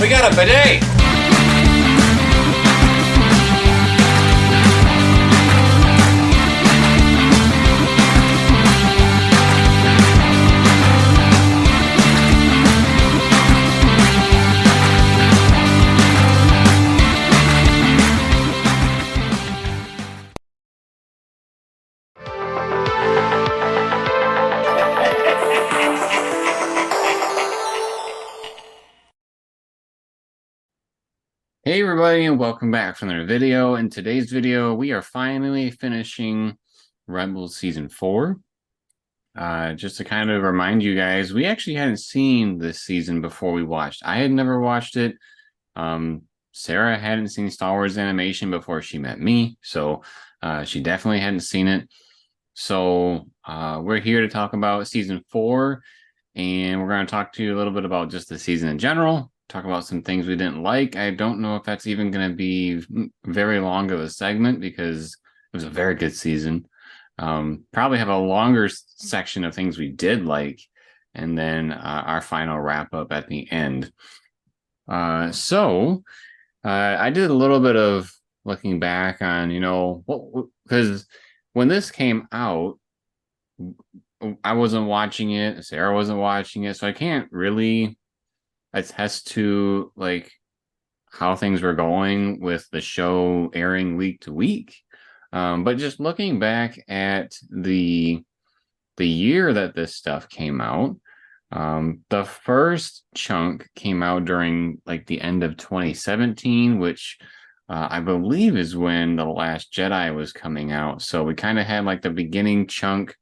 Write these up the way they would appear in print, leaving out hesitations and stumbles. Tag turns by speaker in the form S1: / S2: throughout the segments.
S1: We got a bidet!
S2: Hey everybody, and welcome back for another video. In today's video, we are finally finishing Rebels Season 4. Just to kind of remind you guys, we actually hadn't seen this season before we watched. I had never watched it. Sarah hadn't seen Star Wars animation before she met me, so she definitely hadn't seen it. So we're here to talk about Season 4, and we're going to talk to you a little bit about just the season in general. Talk about some things we didn't like. I don't know if that's even going to be very long of a segment because it was a very good season. Probably have a longer section of things we did like, and then our final wrap up at the end. So I did a little bit of looking back on, because when this came out, I wasn't watching it. Sarah wasn't watching it, so I can't really attest to like how things were going with the show airing week to week. But just looking back at the year that this stuff came out, the first chunk came out during like the end of 2017, which I believe is when The Last Jedi was coming out. So we kind of had like the beginning chunk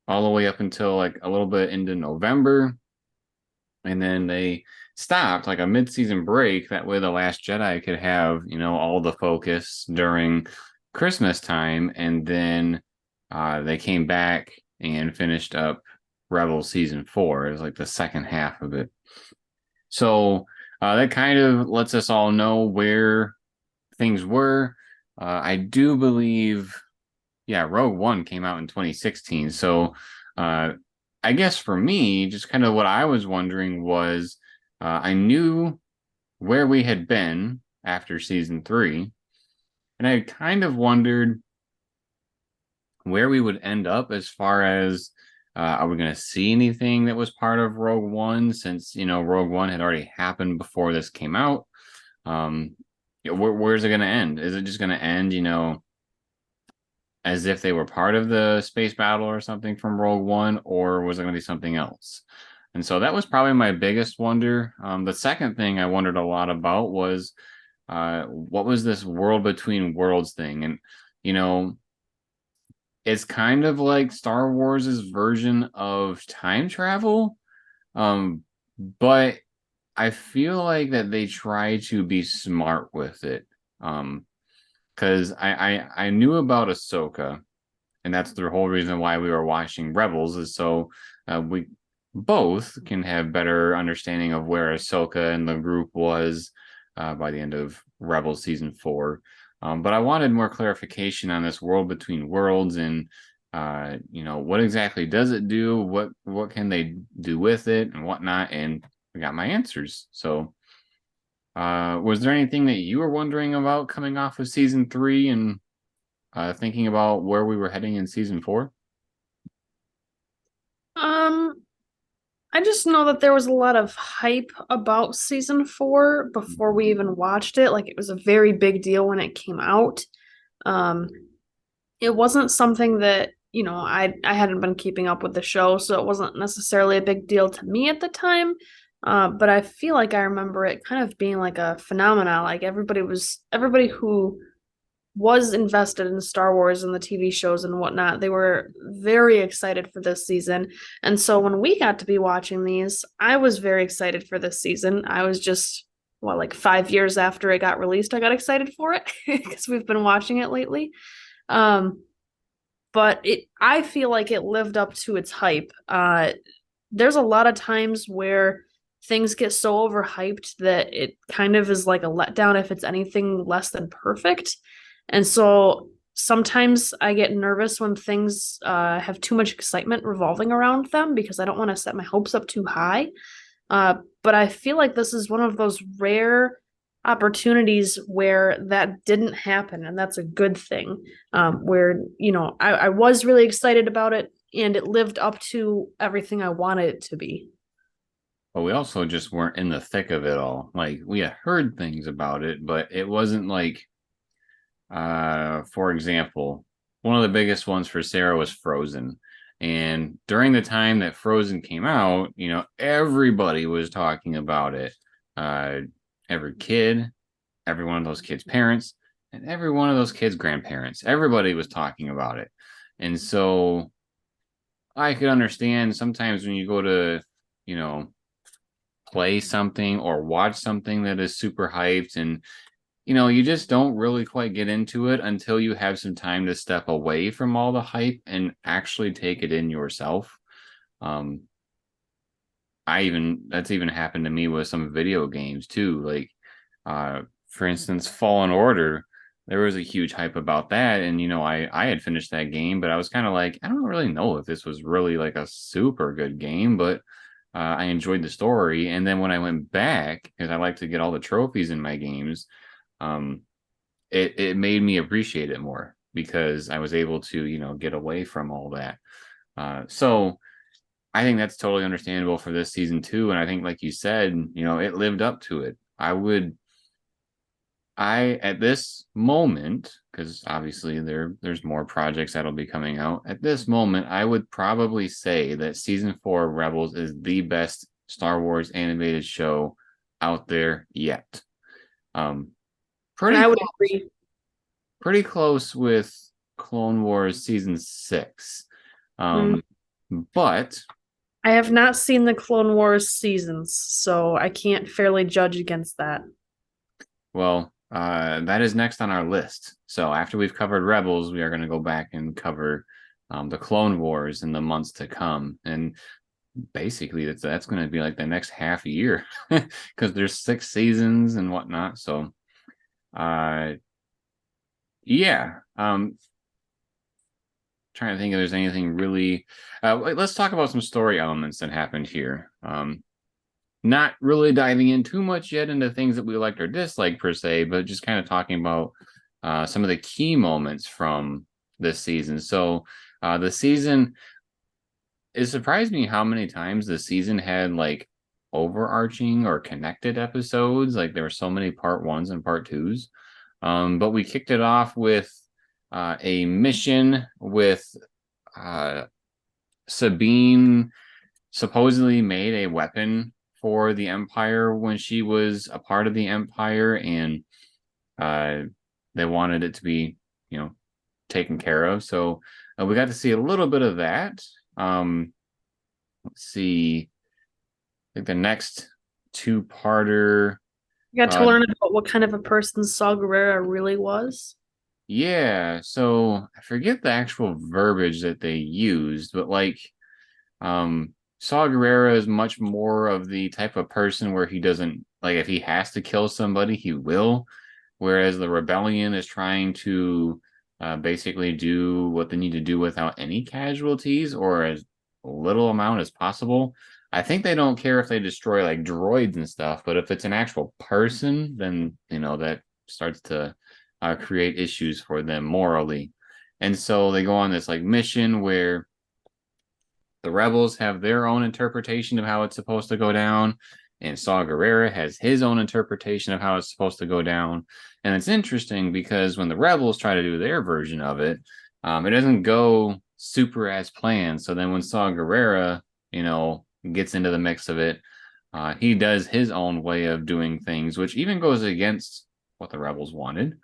S2: all the way up until like a little bit into November. And then they stopped like a mid-season break. That way The Last Jedi could have, all the focus during Christmas time. And then they came back and finished up Rebels Season 4. It was like the second half of it. So that kind of lets us all know where things were. I do believe, Rogue One came out in 2016. So I guess for me, just kind of what I was wondering was, I knew where we had been after Season 3, and I kind of wondered where we would end up as far as, are we going to see anything that was part of Rogue One, since, Rogue One had already happened before this came out. Where's it going to end? Is it just going to end, as if they were part of the space battle or something from Rogue One, or was it going to be something else? And so that was probably my biggest wonder. The second thing I wondered a lot about was, what was this world between worlds thing? And, it's kind of like Star Wars's version of time travel. But I feel like that they try to be smart with it. Because I knew about Ahsoka, and that's the whole reason why we were watching Rebels, is so we both can have better understanding of where Ahsoka and the group was by the end of Rebels Season 4. But I wanted more clarification on this world between worlds, and what exactly does it do? What can they do with it and whatnot? And I got my answers. So was there anything that you were wondering about coming off of Season 3 and thinking about where we were heading in Season 4?
S3: I just know that there was a lot of hype about Season 4 before we even watched it. Like, it was a very big deal when it came out. Um, it wasn't something that, I hadn't been keeping up with the show, so it wasn't necessarily a big deal to me at the time. But I feel like I remember it kind of being like a phenomenon. Like, everybody who was invested in Star Wars and the TV shows and whatnot, they were very excited for this season. And so when we got to be watching these, I was very excited for this season. I was just, like 5 years after it got released, I got excited for it because we've been watching it lately. But I feel like it lived up to its hype. There's a lot of times where things get so overhyped that it kind of is like a letdown if it's anything less than perfect. And so sometimes I get nervous when things have too much excitement revolving around them because I don't want to set my hopes up too high. But I feel like this is one of those rare opportunities where that didn't happen, and that's a good thing. Where, I was really excited about it, and it lived up to everything I wanted it to be.
S2: But we also just weren't in the thick of it all. Like we had heard things about it, but it wasn't like, for example, one of the biggest ones for Sarah was Frozen. And during the time that Frozen came out, everybody was talking about it. Uh, every kid, every one of those kids' parents, and every one of those kids' grandparents. Everybody was talking about it. And so I could understand sometimes when you go to, you know, play something or watch something that is super hyped and you just don't really quite get into it until you have some time to step away from all the hype and actually take it in yourself. Um, that's even happened to me with some video games too. Like, for instance, Fallen Order. There was a huge hype about that, and I had finished that game, but I was kind of like, I don't really know if this was really like a super good game, but I enjoyed the story. And then when I went back, because I like to get all the trophies in my games, um, it made me appreciate it more because I was able to get away from all that. So I think that's totally understandable for this season too. And I think, like you said, it lived up to it. I at this moment, because obviously there's more projects that'll be coming out. At this moment, I would probably say that season 4 of Rebels is the best Star Wars animated show out there yet. Um,
S3: And
S2: pretty
S3: I would
S2: close,
S3: agree.
S2: pretty close with Clone Wars season 6.
S3: Mm.
S2: Um, but
S3: I have not seen the Clone Wars seasons, so I can't fairly judge against that.
S2: well, that is next on our list. So after we've covered Rebels, we are going to go back and cover the Clone Wars in the months to come. And basically, that's going to be like the next half year because there's 6 seasons and whatnot. So, uh, yeah. Trying to think if there's anything really. Let's talk about some story elements that happened here. Not really diving in too much yet into things that we liked or disliked per se, but just kind of talking about some of the key moments from this season. So the season, it surprised me how many times the season had like overarching or connected episodes. Like there were so many part ones and part twos. But we kicked it off with a mission with uh, Sabine supposedly made a weapon for the Empire when she was a part of the Empire, and uh, they wanted it to be, taken care of. So we got to see a little bit of that. Let's see, like the next two-parter.
S3: You got to
S2: Uh,
S3: learn about what kind of a person Saw Gerrera really was.
S2: yeah, so I forget the actual verbiage that they used, but like Saw Gerrera is much more of the type of person where he doesn't like if he has to kill somebody, he will. Whereas the rebellion is trying to basically do what they need to do without any casualties or as little amount as possible. I think they don't care if they destroy like droids and stuff, but if it's an actual person, then that starts to create issues for them morally. And so they go on this like mission where the rebels have their own interpretation of how it's supposed to go down, and Saw Gerrera has his own interpretation of how it's supposed to go down. And it's interesting because when the rebels try to do their version of it, it doesn't go super as planned. So then when Saw Gerrera, gets into the mix of it, he does his own way of doing things, which even goes against what the rebels wanted.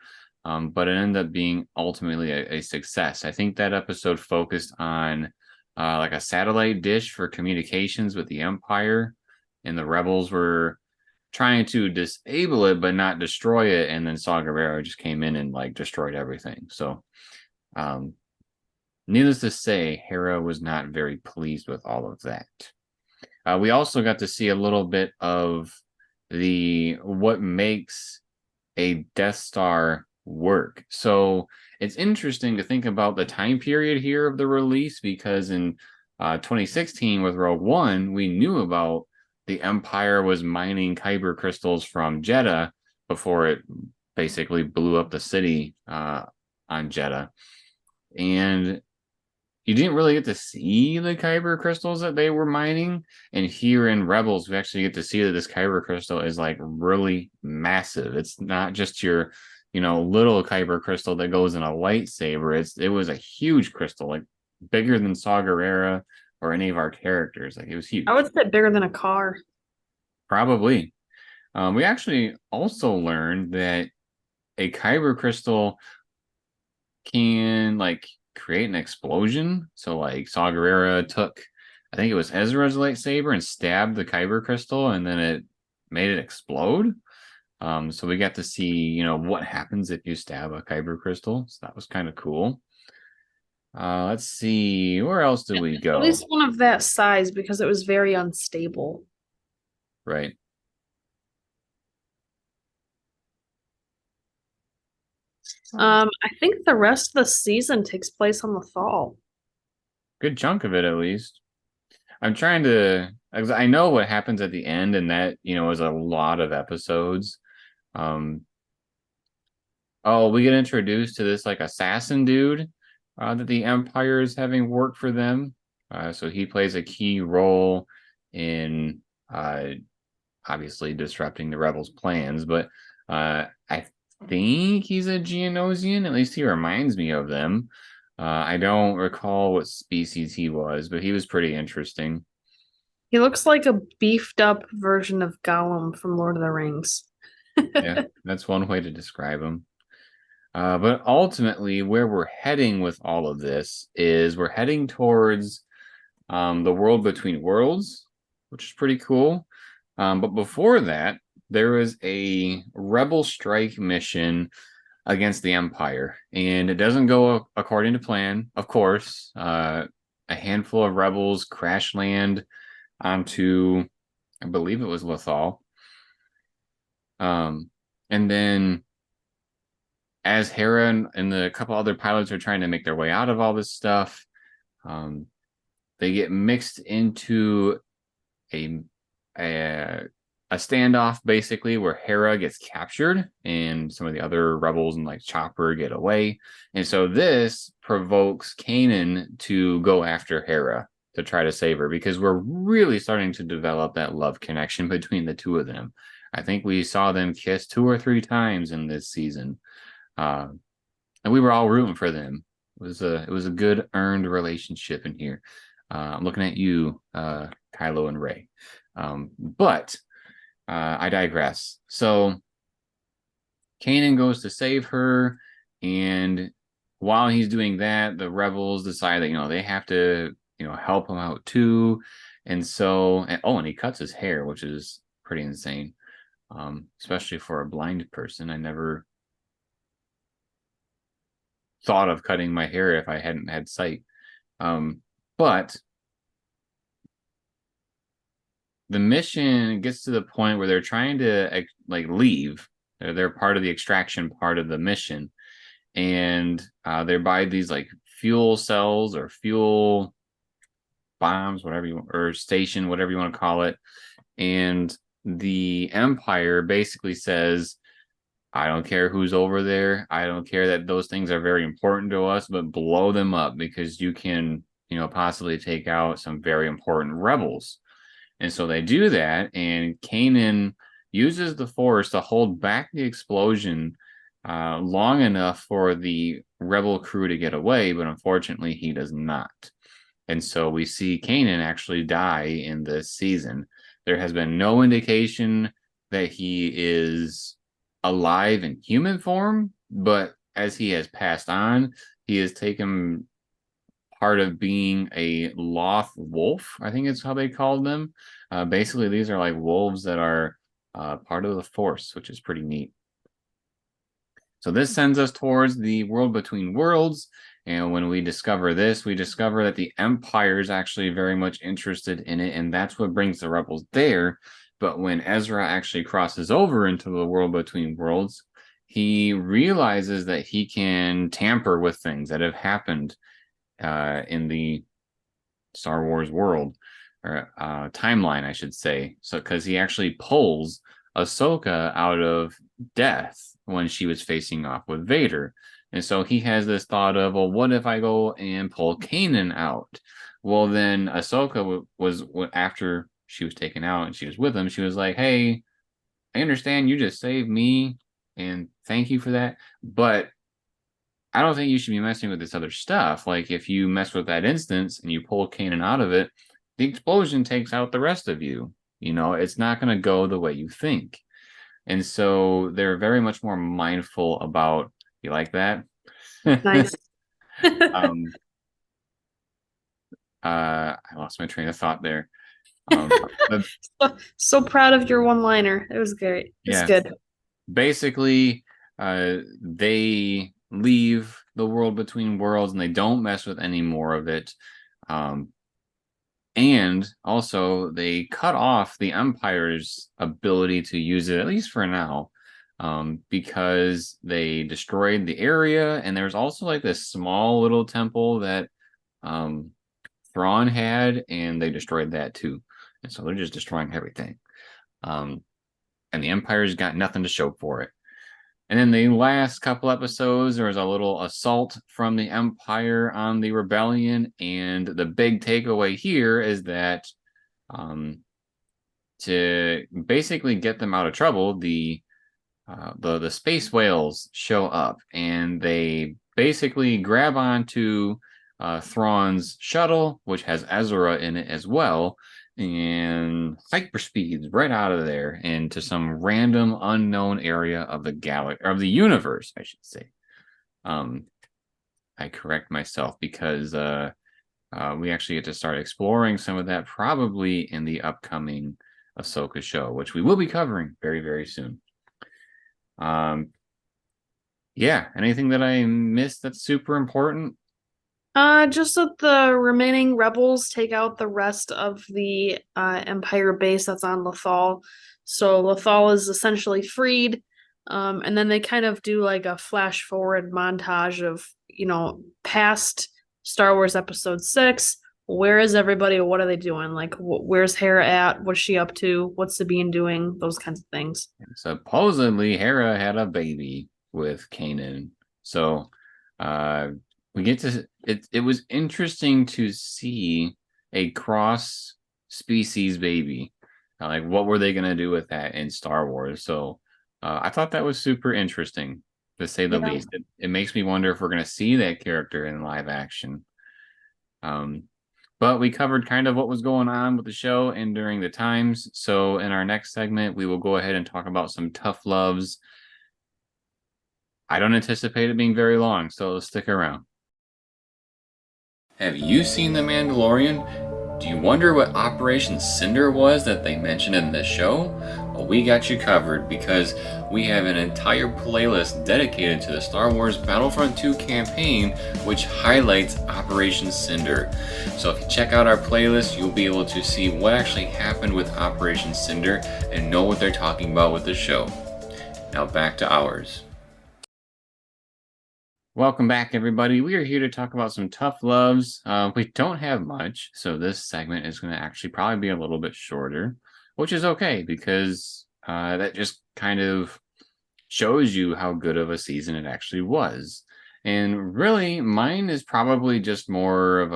S2: But it ended up being ultimately a success. I think that episode focused on like a satellite dish for communications with the Empire, and the rebels were trying to disable it but not destroy it. And then Saw Gerrera just came in and like destroyed everything. So, um, needless to say, Hera was not very pleased with all of that. We also got to see a little bit of the what makes a Death Star work. So it's interesting to think about the time period here of the release because in 2016 with Rogue One, we knew about the Empire was mining kyber crystals from Jeddah before it basically blew up the city on Jeddah. And you didn't really get to see the kyber crystals that they were mining. And here in Rebels, we actually get to see that this kyber crystal is like really massive. It's not just your, little kyber crystal that goes in a lightsaber. It was a huge crystal, like bigger than Saw Gerrera or any of our characters. Like it was
S3: I
S2: huge.
S3: would say bigger than a car.
S2: Probably. We actually also learned that a kyber crystal can like create an explosion. So like Saw Gerrera took, I think it was Ezra's lightsaber and stabbed the kyber crystal, and then it made it explode. So we got to see, what happens if you stab a kyber crystal. So that was kind of cool. Let's see, where else do we
S3: At
S2: go?
S3: least one of that size because it was very unstable.
S2: Right.
S3: I think the rest of the season takes place on the Thal.
S2: Good chunk of it at least. I'm trying to, 'cause I know what happens at the end, and that, is a lot of episodes. Um, oh, we get introduced to this like assassin dude that the Empire is having work for them. So he plays a key role in obviously disrupting the rebels' plans, but I think he's a Geonosian. At least he reminds me of them. I don't recall what species he was, but he was pretty interesting.
S3: He looks like a beefed up version of Gollum from Lord of the Rings.
S2: Yeah, that's one way to describe him. But ultimately, where we're heading with all of this is we're heading towards the world between worlds, which is pretty cool. But before that, there was a rebel strike mission against the Empire, and it doesn't go according to plan, of course. A handful of rebels crash land onto, I believe it was Lothal. And then as Hera and the couple other pilots are trying to make their way out of all this stuff, um, they get mixed into a, a a standoff basically where Hera gets captured and some of the other rebels and like Chopper get away. And so this provokes Kanan to go after Hera to try to save her because we're really starting to develop that love connection between the two of them. I think we saw them kiss 2 or 3 times in this season. Uh, and we were all rooting for them. It was a good earned relationship in here. I'm looking at you, Kylo and Rey. But I digress. So Kanan goes to save her, and while he's doing that, the rebels decide that they have to help him out too. And so, and he cuts his hair, which is pretty insane, especially for a blind person. I never thought of cutting my hair if I hadn't had sight. But the mission gets to the point where they're trying to like leave. They're part of the extraction part of the mission, and they're by these like fuel cells or fuel bombs, whatever you or station, whatever you want to call it. And the Empire basically says, I don't care who's over there. I don't care that those things are very important to us, but blow them up because you can, possibly take out some very important rebels. And so they do that, and Kanan uses the Force to hold back the explosion long enough for the rebel crew to get away, but unfortunately he does not. And so we see Kanan actually die in this season. There has been no indication that he is alive in human form, but as he has passed on, he has taken part of being a Loth wolf, I think it's how they called them. Basically, these are like wolves that are part of the Force, which is pretty neat. So this sends us towards the world between worlds. And when we discover this, we discover that the Empire is actually very much interested in it, and that's what brings the rebels there. But when Ezra actually crosses over into the world between worlds, he realizes that he can tamper with things that have happened in the Star Wars world. or timeline, I should say. So because he actually pulls Ahsoka out of death when she was facing off with Vader. And so he has this thought of, well, what if I go and pull Kanan out? Well, then Ahsoka was after she was taken out and she was with him. She was like, "Hey, I understand you just saved me, and thank you for that. But I don't think you should be messing with this other stuff. Like, if you mess with that instance and you pull Kanan out of it, the explosion takes out the rest of you. You know, it's not going to go the way you think." And so they're very much more mindful about, you like that?
S3: Nice.
S2: um, I lost my train of thought there. Um, but
S3: So proud of your one-liner. It was great. It's
S2: yeah,
S3: good.
S2: basically, they leave the world between worlds and they don't mess with any more of it. Um, and also, they cut off the Empire's ability to use it, at least for now, because they destroyed the area. And there's also like this small little temple that um, Thrawn had, and they destroyed that too. And so they're just destroying everything. Um, and the Empire's got nothing to show for it. And then the last couple episodes, there was a little assault from the Empire on the rebellion. And the big takeaway here is that um, to basically get them out of trouble, the space whales show up and they basically grab onto Thrawn's shuttle, which has Ezra in it as well, and hyperspeeds right out of there into some random unknown area of the galaxy, of the universe, I should say. I correct myself because we actually get to start exploring some of that probably in the upcoming Ahsoka show, which we will be covering very, very soon. Yeah, anything that I missed that's super important?
S3: Just that the remaining rebels take out the rest of the Empire base that's on Lothal. So Lothal is essentially freed. And then they kind of do like a flash forward montage of, past Star Wars Episode 6. Where is everybody? What are they doing? Like, where's Hera at? What's she up to? What's Sabine doing? Those kinds of things.
S2: Supposedly, Hera had a baby with Kanan. So, uh, we get to it. It was interesting to see a cross species baby. Like, what were they going to do with that in Star Wars? So, I thought that was super interesting, to say the
S3: Yeah.
S2: least. It makes me wonder if we're going to see that character in live action. Um, but we covered kind of what was going on with the show and during the times. So in our next segment, we will go ahead and talk about some tough loves. I don't anticipate it being very long, so stick around. Have you seen The Mandalorian? Do you wonder what Operation Cinder was that they mentioned in this show? Well, we got you covered because we have an entire playlist dedicated to the Star Wars Battlefront 2 campaign, which highlights Operation Cinder. So if you check out our playlist, you'll be able to see what actually happened with Operation Cinder and know what they're talking about with the show. Now back to ours. Welcome back, everybody. We are here to talk about some tough loves. We don't have much, so this segment is going to actually probably be a little bit shorter, which is okay because that just kind of shows you how good of a season it actually was. And really, mine is probably just more of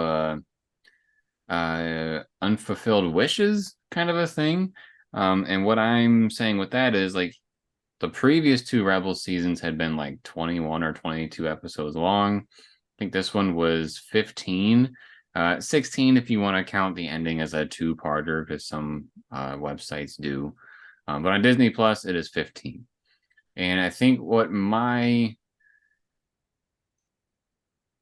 S2: a unfulfilled wishes kind of a thing. And what I'm saying with that is like the previous two Rebel seasons had been like 21 or 22 episodes long. I think this one was 15. 16 if you want to count the ending as a two-parter, because some websites do. But on Disney Plus, it is 15. And I think what my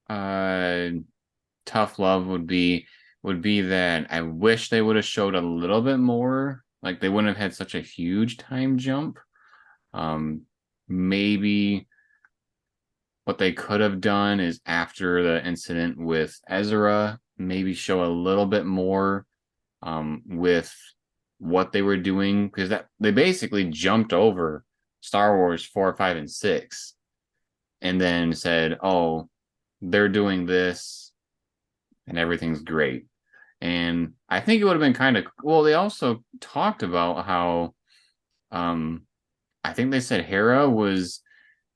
S2: tough love would be that I wish they would have showed a little bit more. Like they wouldn't have had such a huge time jump. Maybe what they could have done is after the incident with Ezra, maybe show a little bit more with what they were doing, because that they basically jumped over Star Wars 4, 5, and 6 and then said, oh, they're doing this and everything's great. And I think it would have been kind of well, they also talked about how um I think they said Hera was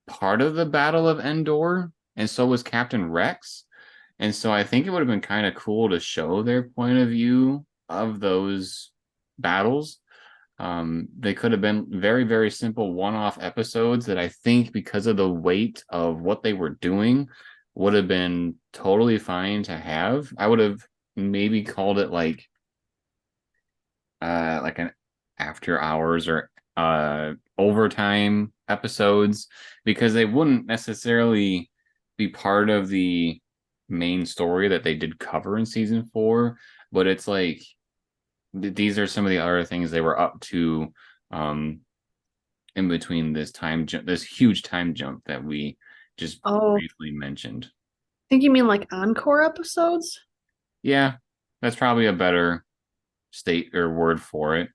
S2: part of the Battle of Endor, and so was Captain Rex. And so I think it would have been kind of cool to show their point of view of those battles. They could have been very, very simple one-off episodes that I think, because of the weight of what they were doing, would have been totally fine to have. I would have maybe called it like an after hours or overtime episodes, because they wouldn't necessarily be part of the main story that they did cover in season 4, but it's like these are some of the other things they were up to um in between this time jump, this huge time jump that we just
S3: Oh, I
S2: briefly mentioned.
S3: think you mean like encore episodes?
S2: Yeah, that's probably a better state or word for it.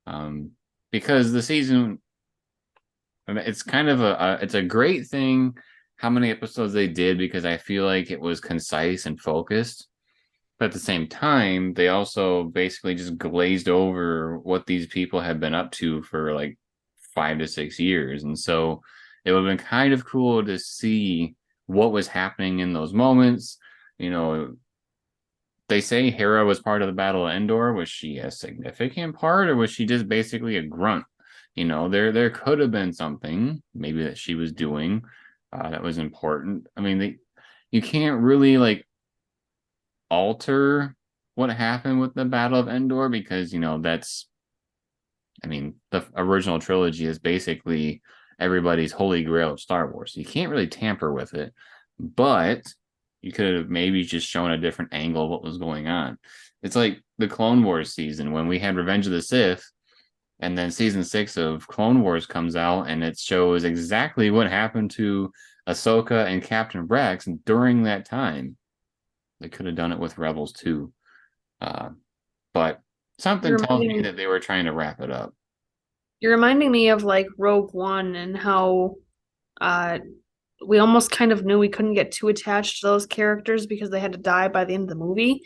S2: um because the season, I mean, it's kind of it's a great thing how many episodes they did, because I feel like it was concise and focused. But at the same time, they also basically just glazed over what these people have been up to for like 5 to 6 years. And so it would have been kind of cool to see what was happening in those moments. You know, they say Hera was part of the Battle of Endor. Was she a significant part, or was she just basically a grunt? There could have been something maybe that she was doing that was important. I mean, you can't really like alter what happened with the Battle of Endor, because that's, I mean, the original trilogy is basically everybody's holy grail of Star Wars. You can't really tamper with it, but you could have maybe just shown a different angle of what was going on. It's like the Clone Wars season when we had Revenge of the Sith, and then season 6 of Clone Wars comes out and it shows exactly what happened to Ahsoka and Captain Rex during that time. They could have done it with Rebels too. Uh, but something
S3: You're
S2: tells me
S3: reminding
S2: that they were trying to wrap it up.
S3: you're reminding me of like Rogue One and how uh we almost kind of knew we couldn't get too attached to those characters because they had to die by the end of the movie.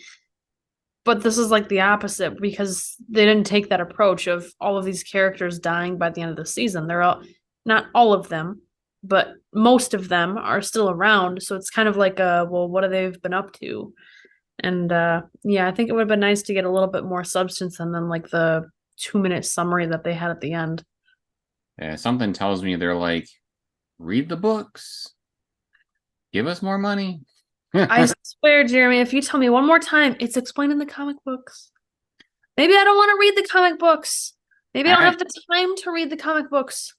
S3: But this is like the opposite because they didn't take that approach of all of these characters dying by the end of the season. They're all not all of them, but most of them are still around. So it's kind of like well, what have they been up to? And yeah, I think it would have been nice to get a little bit more substance and then like the 2 minute summary that they had at the end.
S2: Something tells me they're like, read the books, give us more money.
S3: I swear, Jeremy, if you tell me one more time, it's explained in the comic books. Maybe I don't want to read the comic books. Maybe I don't
S2: I,
S3: have the time to read the comic books.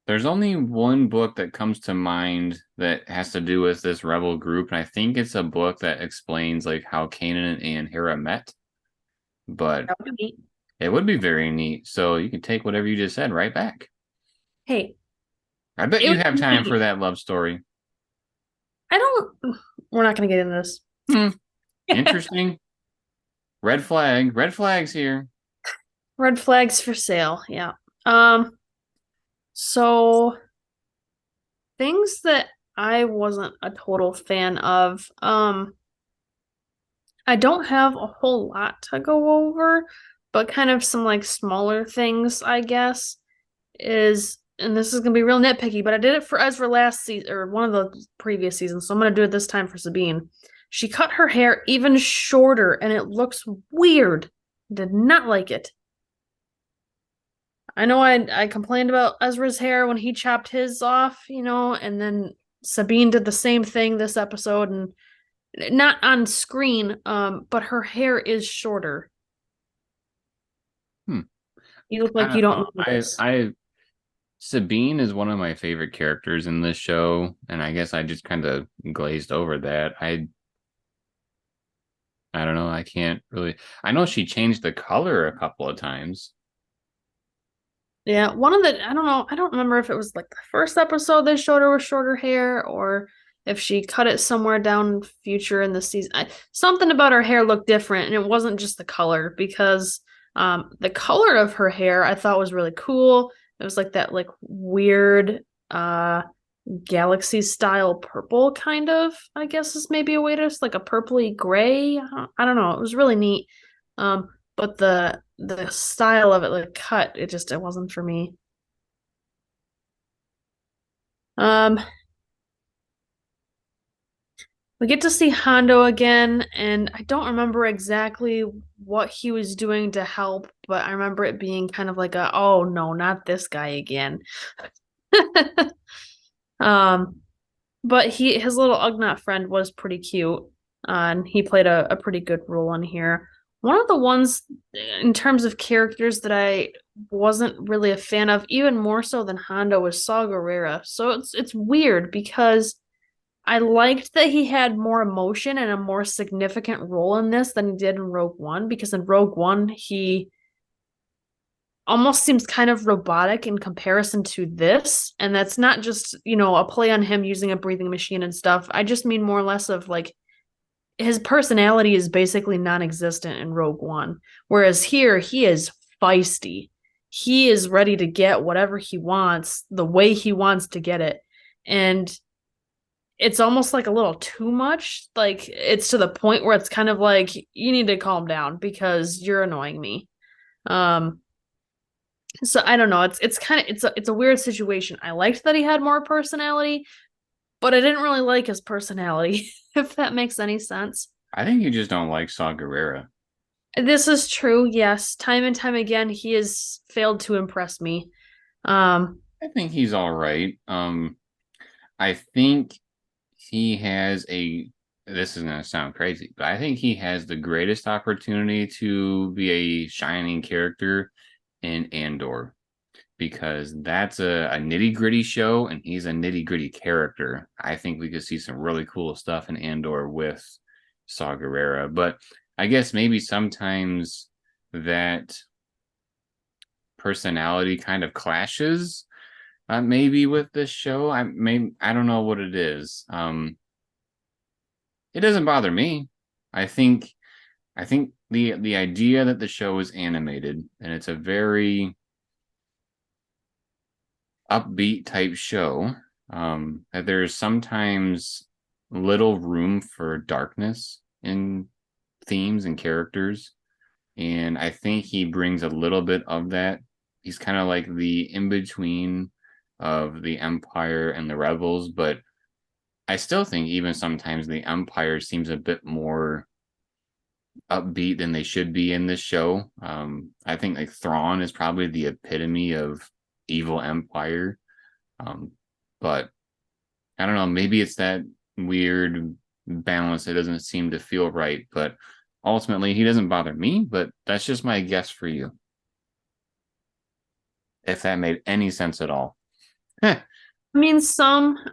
S2: there's only one book that comes to mind that has to do with this rebel group, and I think it's a book that explains like how Kanan and Hera met. But
S3: That would be neat.
S2: it would be very neat. So you can take whatever you just said right back.
S3: Hey,
S2: I bet
S3: it
S2: you
S3: would
S2: have
S3: be
S2: time for
S3: neat.
S2: that love story.
S3: I don't. We're not going to get into this.
S2: Hmm, interesting. Red flag. Red flags here.
S3: Red flags for sale. Yeah. Um. So things that I wasn't a total fan of. I don't have a whole lot to go over, but kind of some like smaller things, I guess, is, and this is gonna be real nitpicky, but I did it for Ezra last season or one of the previous seasons, so I'm gonna do it this time for Sabine. She cut her hair even shorter and it looks weird. Did not like it. I know I complained about Ezra's hair when he chopped his off, and then Sabine did the same thing this episode and not on screen, but her hair is shorter.
S2: Hmm.
S3: You look
S2: I
S3: like you
S2: don't
S3: don't
S2: know.
S3: know this.
S2: Sabine is one of my favorite characters in this show, and I guess I just kind of glazed over that. I don't know. I can't really. I know she changed the color a couple of times.
S3: Yeah, one of the I don't know, I don't remember if it was like the first episode they showed her with shorter hair or if she cut it somewhere down future in the season. Something about her hair looked different and it wasn't just the color because the color of her hair I thought was really cool. It was like that like weird galaxy style purple, kind of, I guess is maybe a way to, like a purpley gray. I don't know. It was really neat. But the style of it, like cut, it wasn't for me. Um, we get to see Hondo again, and I don't remember exactly what he was doing to help, but I remember it being kind of like a, oh no, not this guy again. Um, but his little Ugnaught friend was pretty cute, and he played a pretty good role in here. One of the ones in terms of characters that I wasn't really a fan of, even more so than Hondo, was Saw Gerrera. So it's weird because I liked that he had more emotion and a more significant role in this than he did in Rogue One, because in Rogue One he almost seems kind of robotic in comparison to this. And that's not just, a play on him using a breathing machine and stuff. I just mean more or less of like his personality is basically non existent in Rogue One. Whereas here, he is feisty. He is ready to get whatever he wants the way he wants to get it. And it's almost like a little too much. Like it's to the point where it's kind of like, you need to calm down because you're annoying me. Um, so I don't know. It's kind of it's a weird situation. I liked that he had more personality, but I didn't really like his personality, if that makes any sense.
S2: I think you just don't like Saw Gerrera.
S3: This is true, yes. Time and time again, he has failed to impress me. Um,
S2: I think he's all right. I think he has a. This is going to sound crazy, but I think he has the greatest opportunity to be a shining character in Andor, because that's a nitty gritty show and he's a nitty gritty character. I think we could see some really cool stuff in Andor with Saw Gerrera, but I guess maybe sometimes that personality kind of clashes, maybe with this show. I don't know what it is. It doesn't bother me. I think the idea that the show is animated and it's a very upbeat type show, that there's sometimes little room for darkness in themes and characters. And I think he brings a little bit of that. He's kind of like the in between of the Empire and the Rebels, but I still think even sometimes the Empire seems a bit more upbeat than they should be in this show. I think like Thrawn is probably the epitome of evil Empire. Um, but I don't know, maybe it's that weird balance that doesn't seem to feel right. But ultimately, he doesn't bother me. But that's just my guess for you, if that made any sense at all.
S3: I mean,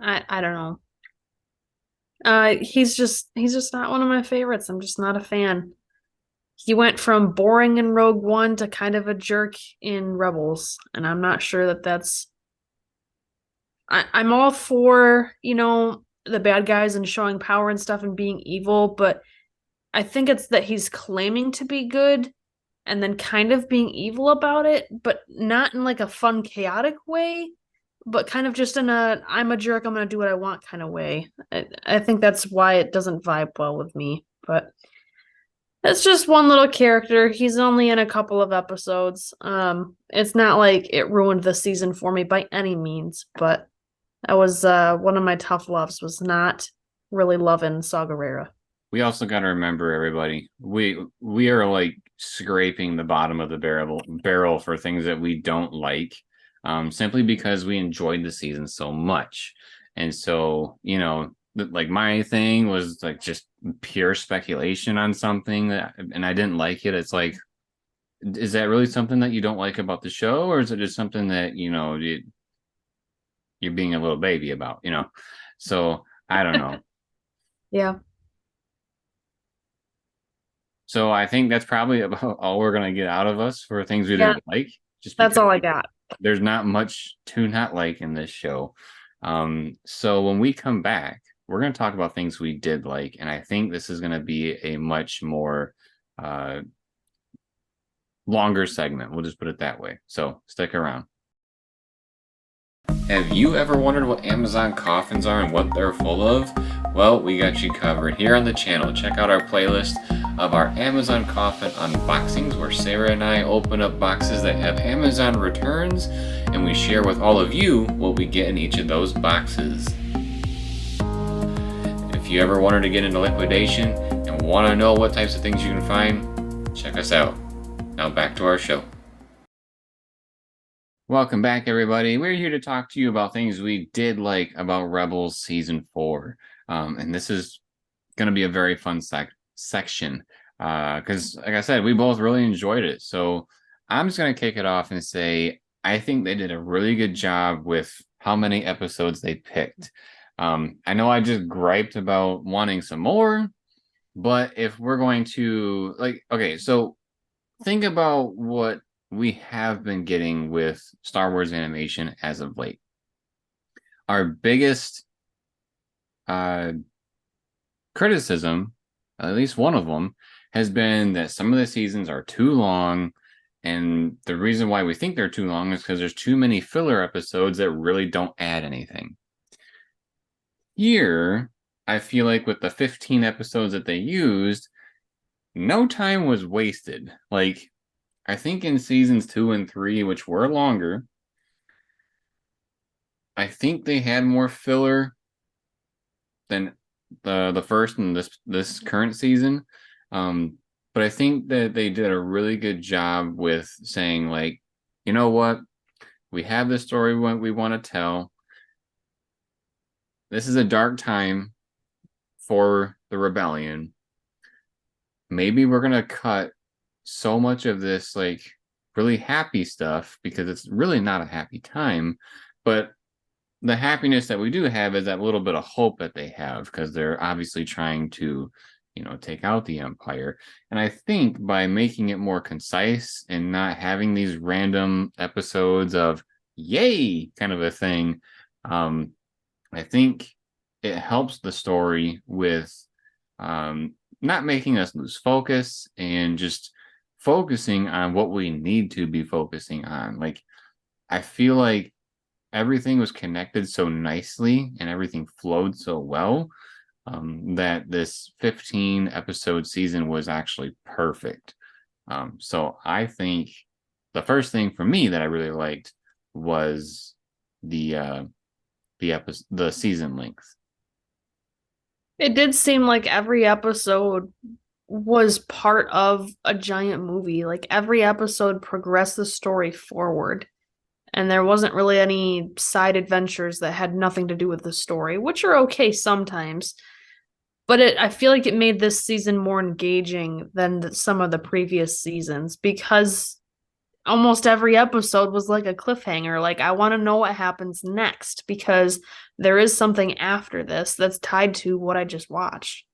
S3: I don't know. He's just not one of my favorites. I'm just not a fan. He went from boring in Rogue One to kind of a jerk in Rebels, and I'm not sure that that's. I'm all for, the bad guys and showing power and stuff and being evil, but I think it's that he's claiming to be good and then kind of being evil about it, but not in like a fun, chaotic way, but kind of just in a I'm a jerk, I'm gonna do what I want kind of way. I think that's why it doesn't vibe well with me. But it's just one little character. He's only in a couple of episodes. It's not like it ruined the season for me by any means, but that was one of my tough loves, was not really loving Saw Gerrera.
S2: We also got to remember, everybody, we are like scraping the bottom of the barrel for things that we don't like, simply because we enjoyed the season so much. And so, like my thing was like just pure speculation on something that, and I didn't like it. It's like, is that really something that you don't like about the show, or is it just something that you're being a little baby about? So I don't know.
S3: Yeah,
S2: So I think that's probably about all we're gonna get out of us for things we
S3: yeah,
S2: didn't like, just
S3: that's
S2: because
S3: all I got.
S2: there's not much to not like in this show. So when we come back, we're gonna talk about things we did like, and I think this is gonna be a much more uh longer segment. We'll just put it that way. So stick around. Have you ever wondered what Amazon coffins are and what they're full of? Well, we got you covered here on the channel. Check out our playlist of our Amazon coffin unboxings where Sarah and I open up boxes that have Amazon returns and we share with all of you what we get in each of those boxes. If you ever wanted to get into liquidation and want to know what types of things you can find, check us out. Now back to our show. Welcome back, everybody. We're here to talk to you about things we did like about Rebels Season 4. And this is going to be a very fun section because, like I said, we both really enjoyed it. So I'm just going to kick it off and say I think they did a really good job with how many episodes they picked. I know I just griped about wanting some more, but if we're going to, okay, so think about what we have been getting with Star Wars animation as of late. Our biggest criticism, at least one of them, has been that some of the seasons are too long. And the reason why we think they're too long is because there's too many filler episodes that really don't add anything. Here, I feel like with the 15 episodes that they used, no time was wasted. Like, I think in seasons 2 and 3, which were longer, I think they had more filler than the first and this current season. But I think that they did a really good job with saying, like, you know what? We have this story we want to tell. This is a dark time for the rebellion. Maybe we're going to cut so much of this, like, really happy stuff because it's really not a happy time. But the happiness that we do have is that little bit of hope that they have because they're obviously trying to, take out the Empire. And I think by making it more concise and not having these random episodes of yay kind of a thing, I think it helps the story with not making us lose focus and just focusing on what we need to be focusing on. Like, I feel like everything was connected so nicely and everything flowed so well that this 15 episode season was actually perfect. So I think the first thing for me that I really liked was the season length.
S3: It did seem like every episode was part of a giant movie. Like every episode progressed the story forward. And there wasn't really any side adventures that had nothing to do with the story, which are okay sometimes. But I feel like it made this season more engaging than some of the previous seasons because almost every episode was like a cliffhanger. Like, I want to know what happens next because there is something after this that's tied to what I just watched.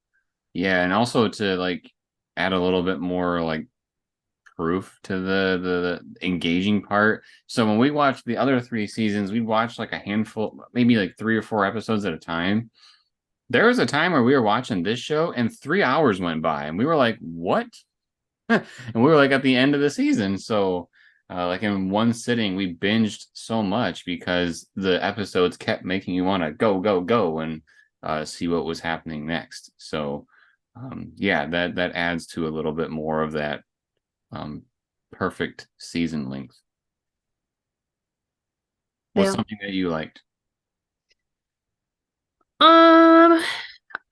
S2: Yeah, and also to like add a little bit more like proof to the engaging part. So when we watched the other 3 seasons, we watched like a handful, maybe like 3 or 4 episodes at a time. There was a time where we were watching this show and 3 hours went by and we were like, what? And we were like at the end of the season. So like in one sitting, we binged so much because the episodes kept making you want to go and see what was happening next. So yeah, that adds to a little bit more of that perfect season length. What's
S3: Yeah.
S2: something that you liked?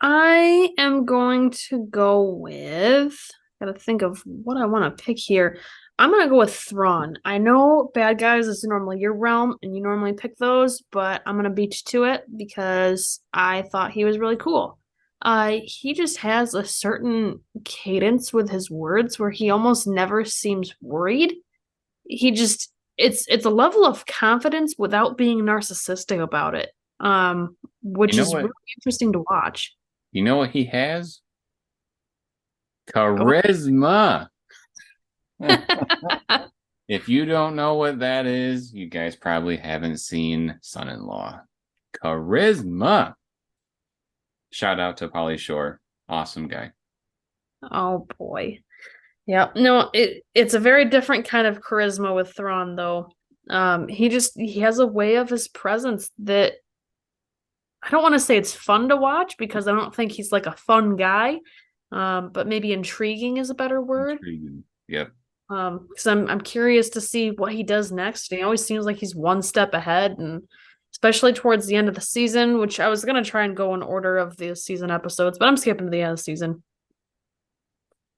S3: I am going to go with, gotta think of what I want to pick here. I'm gonna go with Thrawn. I know Bad Guys is normally your realm and you normally pick those, but I'm gonna beat you to it because I thought he was really cool. He just has a certain cadence with his words where he almost never seems worried. He just it's a level of confidence without being narcissistic about it.
S2: You
S3: Which
S2: know
S3: is
S2: what?
S3: really interesting to watch.
S2: You know what he has?
S3: Go
S2: Charisma. If you don't know what that is, you guys probably haven't seen Son-in-Law. Charisma. Shout out to Polly Shore. Awesome guy.
S3: Oh boy. Yeah. No, it's a very different kind of charisma with Thrawn though. He has a way of his presence that I don't want to say it's fun to watch because I don't think he's like a fun guy. But maybe intriguing is a better word.
S2: Intriguing. Yep.
S3: Because I'm curious to see what he does next. He always seems like he's one step ahead, and especially towards the end of the season, which I was gonna try and go in order of the season episodes, but I'm skipping to the end of the season.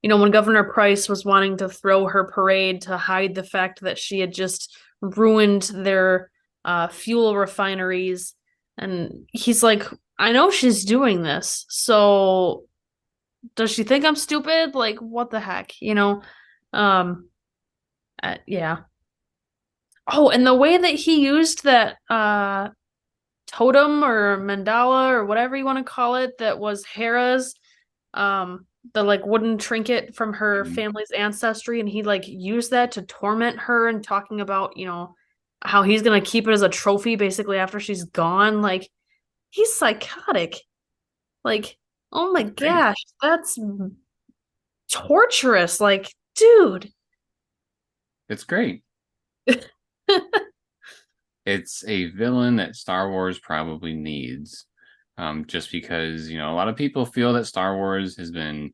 S3: When Governor Price was wanting to throw her parade to hide the fact that she had just ruined their fuel refineries, and he's like, I know she's doing this, so does she think I'm stupid? Like, what the heck? Um, yeah. Oh, and the way that he used that totem or mandala or whatever you want to call it that was Hera's the like wooden trinket from her
S2: Mhm.
S3: family's ancestry, and he like used that to torment her and talking about, how he's gonna keep it as a trophy basically after she's gone. Like, he's psychotic. Like, oh my
S2: Great.
S3: gosh, that's torturous. Like, dude.
S2: It's great. It's a villain that Star Wars probably needs. Just because, a lot of people feel that Star Wars has been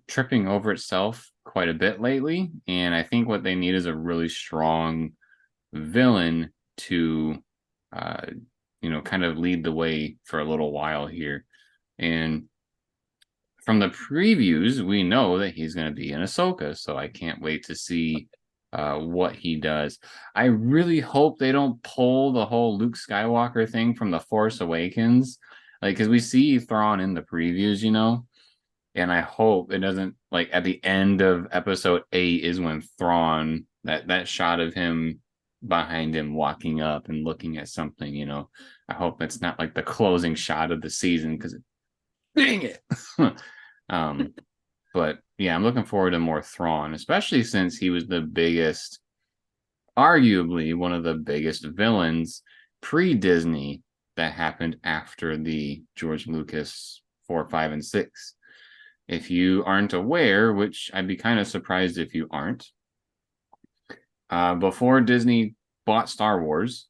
S2: tripping over itself quite a bit lately. And I think what they need is a really strong villain to, uh, kind of lead the way for a little while here. And from the previews, we know that he's going to be in Ahsoka, so I can't wait to see what he does. I really hope they don't pull the whole Luke Skywalker thing from The Force Awakens, like because we see Thrawn in the previews, and I hope it doesn't like at the end of Episode 8 is when Thrawn that shot of him behind him walking up and looking at something. I hope it's not like the closing shot of the season because dang it. um, but yeah, I'm looking forward to more Thrawn, especially since he was the biggest, arguably one of the biggest villains pre-Disney that happened after the George Lucas 4, 5, and 6. If you aren't aware, which I'd be kind of surprised if you aren't, before Disney bought Star Wars,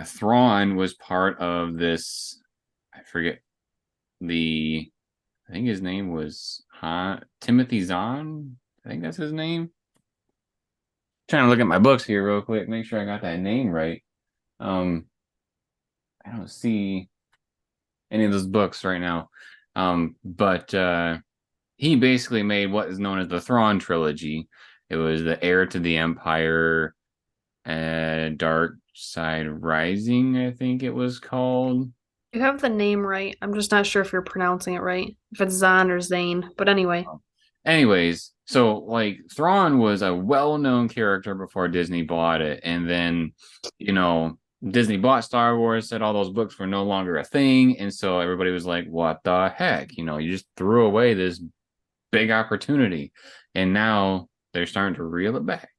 S2: Thrawn was part of this. I forget the I think his name was Timothy Zahn. I think that's his name. Trying to look at my books here real quick, make sure I got that name right. Um, I don't see any of those books right now. But he basically made what is known as the Thrawn trilogy. It was the Heir to the Empire, Dark Side Rising, I think it was called.
S3: You have the name right. I'm just not sure if you're pronouncing it right. If it's Zahn or Zane. But anyway.
S2: Anyways, so like Thrawn was a well-known character before Disney bought it, and then Disney bought Star Wars, said all those books were no longer a thing, and so everybody was like, "What the heck?" You just threw away this big opportunity, and now they're starting to reel it back,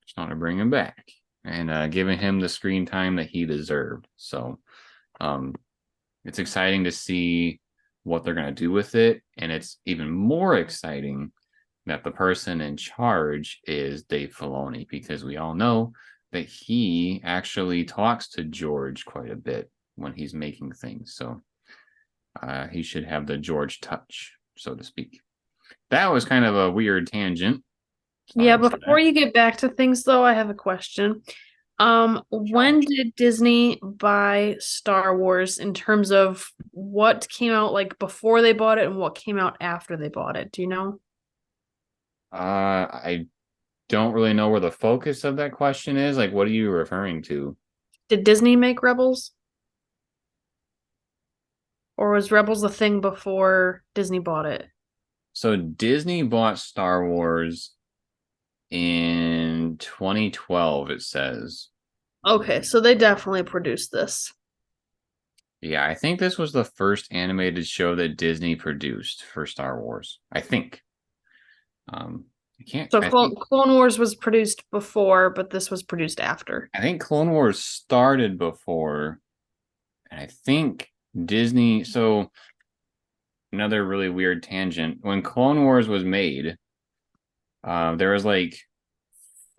S2: starting to bring him back, and giving him the screen time that he deserved. So, um, it's exciting to see what they're going to do with it. And it's even more exciting that the person in charge is Dave Filoni, because we all know that he actually talks to George quite a bit when he's making things. So he should have the George touch, so to speak. That was kind of a weird tangent.
S3: Yeah,
S2: Sorry for
S3: before
S2: that.
S3: you get back to things though, I have a question. When
S2: Challenge.
S3: did Disney buy Star Wars in terms of what came out like before they bought it and what came out after they bought it? Do you know?
S2: I don't really know where the focus of that question is. Like, what are you referring to?
S3: Did Disney make Rebels? Or was Rebels a thing before Disney bought it?
S2: So Disney bought Star Wars in 2012, it says.
S3: Okay, so they definitely produced this.
S2: Yeah, I think this was the first animated show that Disney produced for Star Wars. I think. I can't.
S3: So Clone Wars was produced before, but this was produced after.
S2: I think Clone Wars started before, and I think Disney. So another really weird tangent. When Clone Wars was made, there was like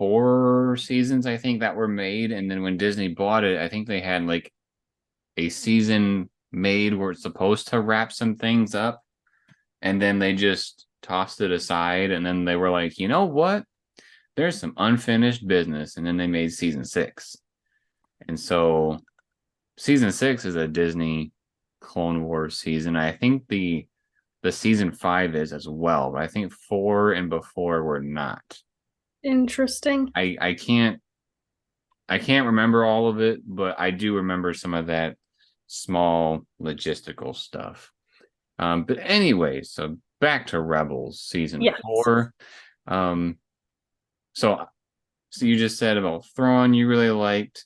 S2: four seasons, I think, that were made. And then when Disney bought it, I think they had like a season made where it's supposed to wrap some things up. And then they just tossed it aside. And then they were like, you know what? There's some unfinished business. And then they made season six. And so season six is a Disney Clone Wars season. I think the season five is as well, but I think four and before were not.
S3: Interesting.
S2: I can't remember all of it, but I do remember some of that small logistical stuff. But anyway, so back to Rebels season
S3: Yes.
S2: four. Um, so so you just said about Thrawn you really liked.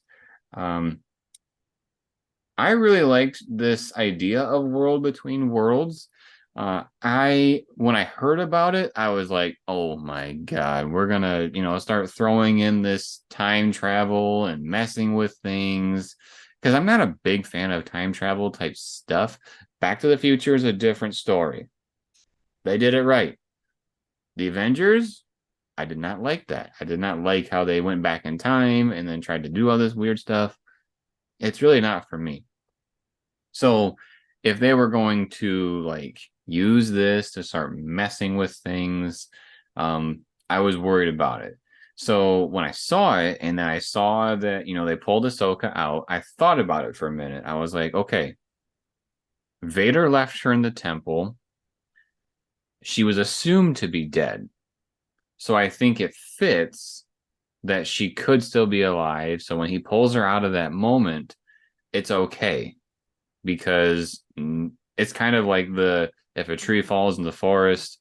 S2: Um, I really liked this idea of world between worlds. I when I heard about it, I was like, "Oh my God, we're gonna, start throwing in this time travel and messing with things." Because I'm not a big fan of time travel type stuff. Back to the Future is a different story. They did it right. The Avengers, I did not like that. I did not like how they went back in time and then tried to do all this weird stuff. It's really not for me. So if they were going to like use this to start messing with things, I was worried about it. So when I saw it and then I saw that, they pulled Ahsoka out, I thought about it for a minute. I was like, okay, Vader left her in the temple. She was assumed to be dead. So I think it fits that she could still be alive. So when he pulls her out of that moment, it's okay because it's kind of like the if a tree falls in the forest,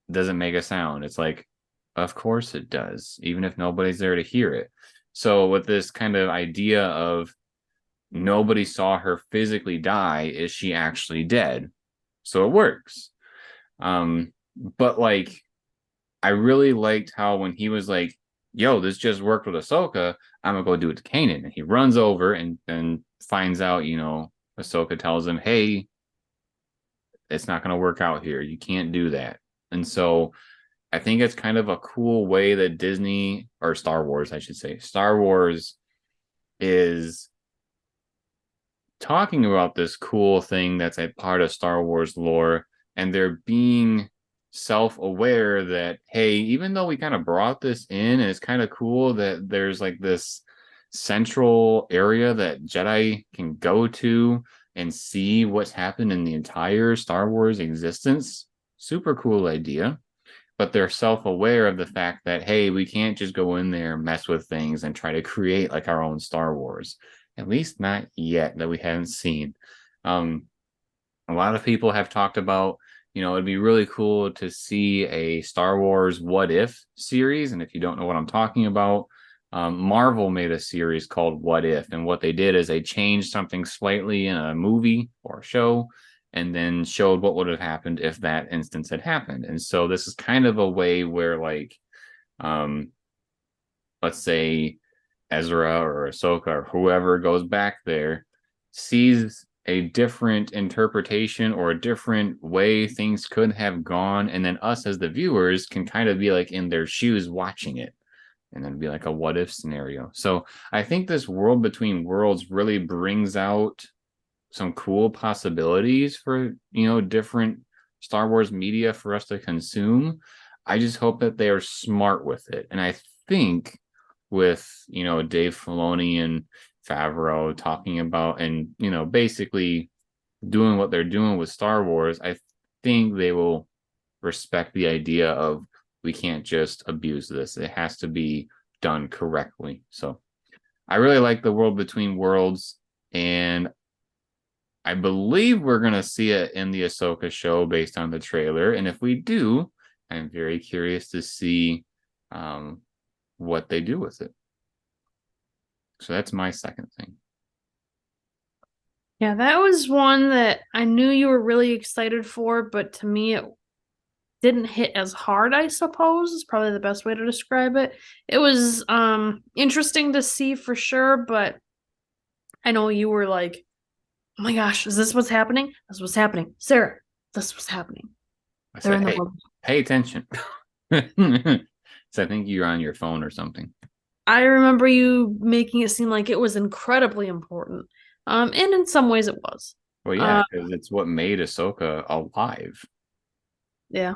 S2: doesn't make a sound. It's like, of course it does, even if nobody's there to hear it. So with this kind of idea of nobody saw her physically die, is she actually dead? So it works. But like I really liked how when he was like, yo, this just worked with Ahsoka, I'm gonna go do it to Kanan. And he runs over and finds out, Ahsoka tells him, hey, it's not gonna work out here. You can't do that. And so I think it's kind of a cool way that Disney or Star Wars, I should say, Star Wars is talking about this cool thing that's a part of Star Wars lore, and they're being self-aware that hey, even though we kind of brought this in, and it's kind of cool that there's like this central area that Jedi can go to and see what's happened in the entire Star Wars existence. Super cool idea. But they're self-aware of the fact that hey, we can't just go in there, mess with things, and try to create like our own Star Wars. At least not yet that we haven't seen. A lot of people have talked about, it'd be really cool to see a Star Wars What If series. And if you don't know what I'm talking about, Marvel made a series called What If. And what they did is they changed something slightly in a movie or a show and then showed what would have happened if that instance had happened. And so this is kind of a way where, like, let's say Ezra or Ahsoka or whoever goes back there sees a different interpretation or a different way things could have gone, and then us as the viewers can kind of be like in their shoes watching it, and then be like a what if scenario. So I think this world between worlds really brings out some cool possibilities for different Star Wars media for us to consume. I just hope that they are smart with it, and I think with Dave Filoni and Favreau talking about and basically doing what they're doing with Star Wars, I think they will respect the idea of we can't just abuse this. It has to be done correctly. So I really like the world between worlds, and I believe we're gonna see it in the Ahsoka show based on the trailer. And if we do, I'm very curious to see what they do with it. So that's my second thing.
S3: Yeah, that was one that I knew you were really excited for, but to me it didn't hit as hard, I suppose, is probably the best way to describe it. It was interesting to see for sure, but I know you were like, "Oh my gosh, is this what's happening? This was happening. Sarah, this was happening."
S2: I
S3: They're
S2: said,
S3: in the
S2: hey,
S3: world.
S2: pay attention. So I think you're on your phone or something.
S3: I remember you making it seem like it was incredibly important. And in some ways it was.
S2: Well, yeah,
S3: Uh,
S2: because it's what made Ahsoka alive.
S3: yeah.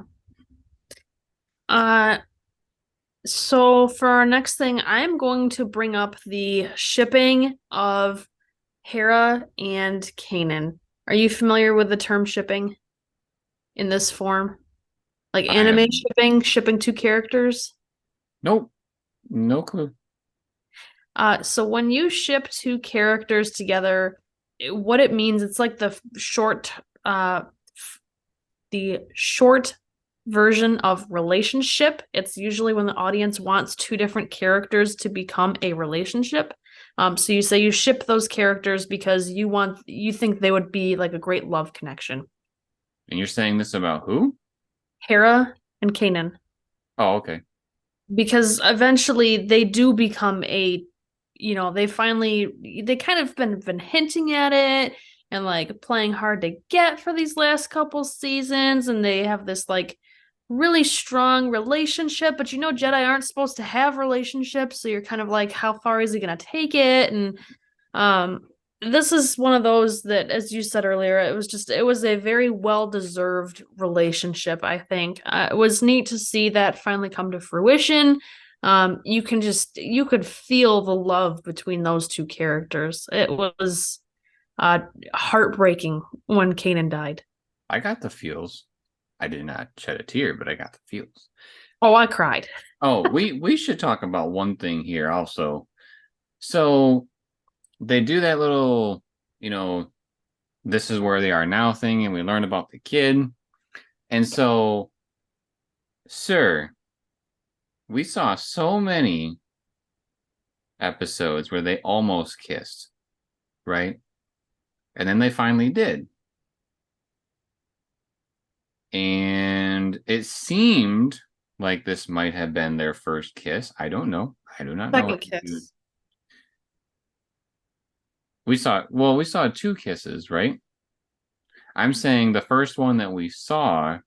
S3: Uh, so for our next thing, I'm going to bring up the shipping of Hera and Kanan. Are you familiar with the term shipping in this form? Like
S2: I have
S3: anime shipping, shipping two characters?
S2: nope, no clue.
S3: So when you ship two characters together, what it means, it's like the short version of relationship. It's usually when the audience wants two different characters to become a relationship. So you say you ship those characters because you think they would be like a great love connection.
S2: And you're saying this about who?
S3: Hera and Kanan.
S2: Oh, okay.
S3: Because eventually they do become they kind of been hinting at it and like playing hard to get for these last couple seasons, and they have this like really strong relationship, but Jedi aren't supposed to have relationships, so you're kind of like, how far is he gonna take it? And um, this is one of those that, as you said earlier, it was a very well-deserved relationship, I think. It was neat to see that finally come to fruition. You could feel the love between those two characters. It was uh heartbreaking when Kanan died.
S2: I got the feels. I did not shed a tear, but I got the feels.
S3: Oh, I cried.
S2: Oh, we should talk about one thing here also. So they do that little, you know, this is where they are now thing, and we learn about the kid. And so, sir, we saw so many episodes where they almost kissed, right? And then they finally did. And it seemed like this might have been their first kiss. I don't know. I do not know.
S3: Second kiss.
S2: We saw two kisses, right? I'm saying the first one that we saw,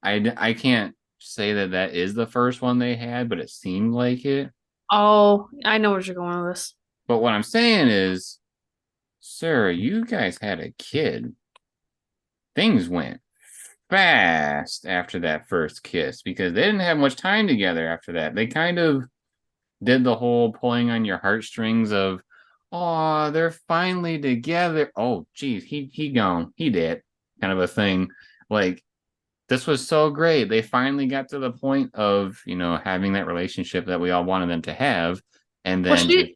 S2: I can't say that that is the first one they had, but it seemed like it.
S3: Oh, I know where you're going with this.
S2: But what I'm saying is, sir, you guys had a kid. Things went fast after that first kiss because they didn't have much time together after that. They kind of did the whole pulling on your heartstrings of, oh, they're finally together. Oh, geez, he gone. He dead. Kind of a thing. Like, this was so great. They finally got to the point of, having that relationship that we all wanted them to have. And
S3: Well,
S2: then just,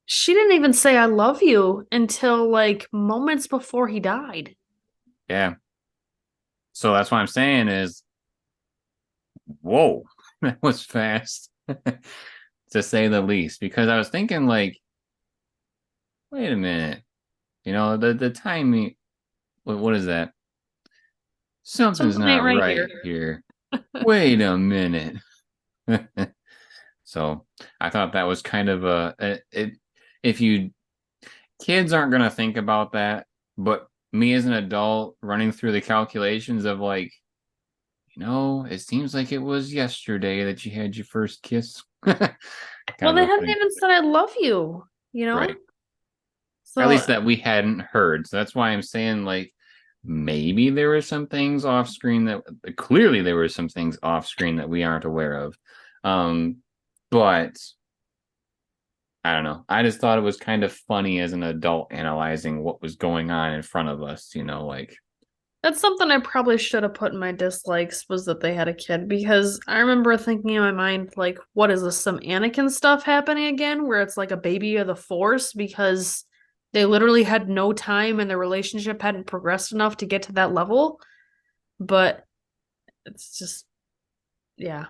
S3: she didn't even say I love you until like moments before he died.
S2: yeah. So that's what I'm saying is, whoa, that was fast, to say the least. Because I was thinking, like, wait a minute, the timing. What is that? Something's
S3: Something ain't
S2: not
S3: right
S2: right
S3: here.
S2: here. Wait a minute. So I thought that was kind of if you kids aren't going to think about that, but me as an adult running through the calculations of like, it seems like it was yesterday that you had your first kiss. Kind
S3: Well,
S2: of
S3: they
S2: a
S3: haven't
S2: thing.
S3: even said I love you, you
S2: Right.
S3: know?
S2: At least
S3: So,
S2: that we hadn't heard. So that's why I'm saying, like, maybe there were some things off screen that clearly there were some things off screen that we aren't aware of. Um, but I don't know. I just thought it was kind of funny as an adult analyzing what was going on in front of us, like,
S3: that's something I probably should have put in my dislikes, was that they had a kid, because I remember thinking in my mind, like, what is this, some Anakin stuff happening again where it's like a baby of the Force, because they literally had no time and their relationship hadn't progressed enough to get to that level. But it's just, yeah.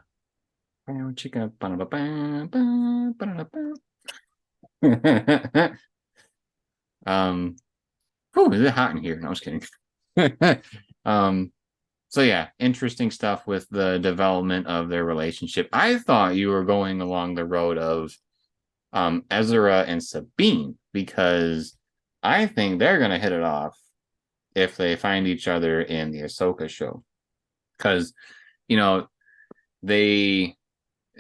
S2: um, oh, is it hot in here? No, I was kidding. um, so yeah, interesting stuff with the development of their relationship. I thought you were going along the road of Ezra and Sabine, because I think they're gonna hit it off if they find each other in the Ahsoka show. Because, you know, they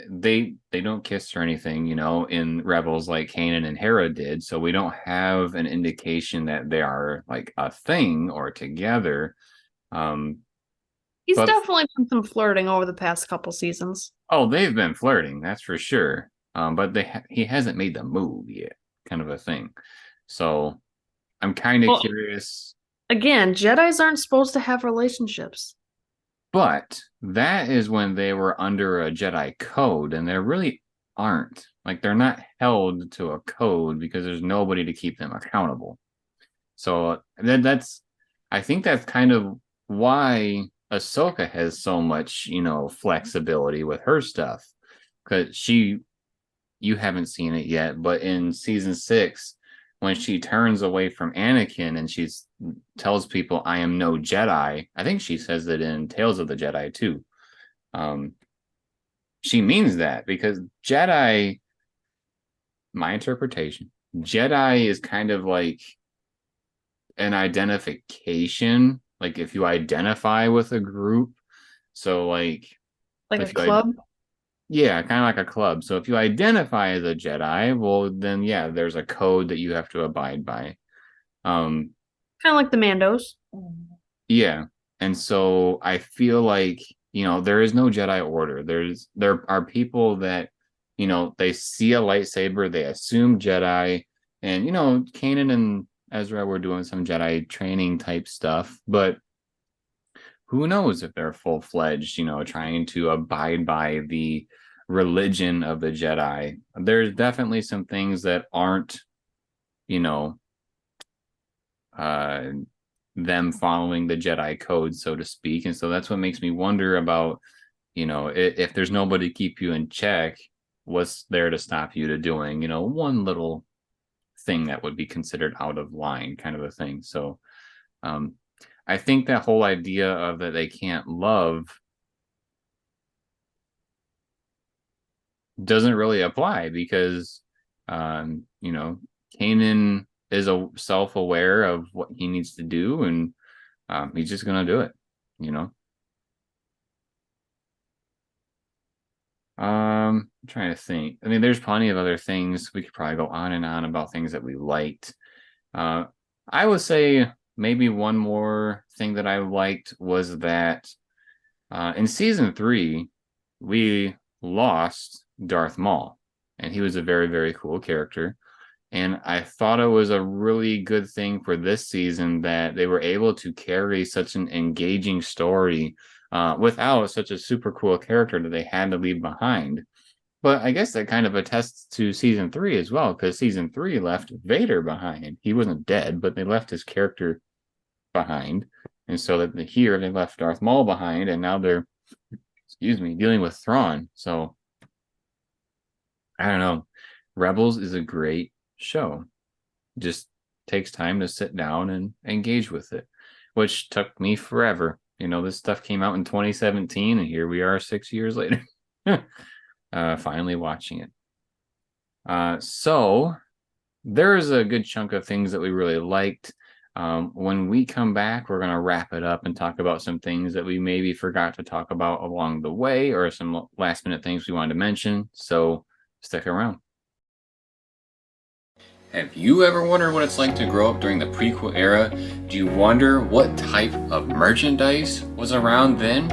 S2: they don't kiss or anything, in Rebels like Kanan and Hera did. So we don't have an indication that they are like a thing or together. Um,
S3: He's
S2: but
S3: definitely done some flirting over the past couple seasons.
S2: oh, they've been flirting, that's for sure. But he hasn't made the move yet, kind of a thing. So I'm kind of
S3: Well,
S2: curious.
S3: again, Jedis aren't supposed to have relationships.
S2: But that is when they were under a Jedi code, and they really aren't. Like they're not held to a code because there's nobody to keep them accountable. So that's, I think that's kind of why Ahsoka has so much, flexibility with her stuff. Because you haven't seen it yet, but in season 6, when she turns away from Anakin and she tells people, "I am no Jedi," I think she says it in Tales of the Jedi too. Um, she means that because Jedi, my interpretation, Jedi is kind of like an identification. Like if you identify with a group, so like
S3: Like a
S2: if you
S3: club.
S2: yeah, kind of like a club. So if you identify as a Jedi, well, then yeah, there's a code that you have to abide by. Um,
S3: Kind of like the Mandos.
S2: yeah, and so I feel like there is no Jedi Order. There are people that they see a lightsaber, they assume Jedi, and Kanan and Ezra were doing some Jedi training type stuff, but who knows if they're full fledged, trying to abide by the religion of the Jedi. There's definitely some things that aren't, you know, uh, them following the Jedi code, so to speak. And so that's what makes me wonder about, if there's nobody to keep you in check, what's there to stop you to doing, one little thing that would be considered out of line, kind of a thing. So, um, I think that whole idea of that they can't love doesn't really apply because Kanan is a self-aware of what he needs to do, and he's just gonna do it, you know. I'm trying to think. I mean, there's plenty of other things. We could probably go on and on about things that we liked. Uh I would say maybe one more thing that I liked was that in season 3, we lost Darth Maul, and he was a very, very cool character. And I thought it was a really good thing for this season that they were able to carry such an engaging story without such a super cool character that they had to leave behind. But I guess that kind of attests to season 3 as well, because season 3 left Vader behind. He wasn't dead, but they left his character behind. And so that here they left Darth Maul behind, and now they're, excuse me, dealing with Thrawn. So I don't know. Rebels is a great show. Just takes time to sit down and engage with it, which took me forever. This stuff came out in 2017, and here we are 6 years later, finally watching it. So there's a good chunk of things that we really liked. When we come back, we're going to wrap it up and talk about some things that we maybe forgot to talk about along the way, or some last minute things we wanted to mention. So stick around. Have you ever wondered what it's like to grow up during the prequel era? Do you wonder what type of merchandise was around then?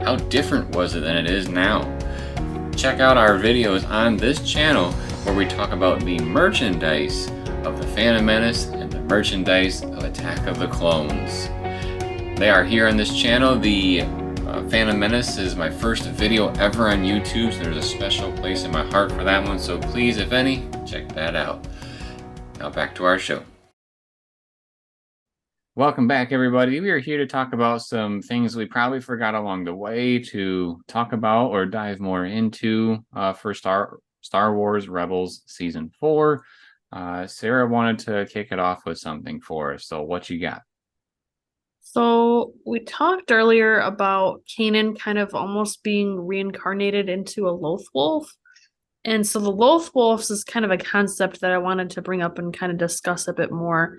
S2: How different was it than it is now? Check out our videos on this channel where we talk about the merchandise of The Phantom Menace and the merchandise of Attack of the Clones. They are here on this channel. The Phantom Menace is my first video ever on YouTube, so there's a special place in my heart for that one, so please, if any, check that out. Now back to our show. Welcome back, everybody. We are here to talk about some things we probably forgot along the way to talk about or dive more into for Star Wars Rebels Season 4. Sarah wanted to kick it off with something for us, so what you got?
S3: So we talked earlier about Kanan kind of almost being reincarnated into a Loth Wolf. And so the Loth Wolves is kind of a concept that I wanted to bring up and kind of discuss a bit more.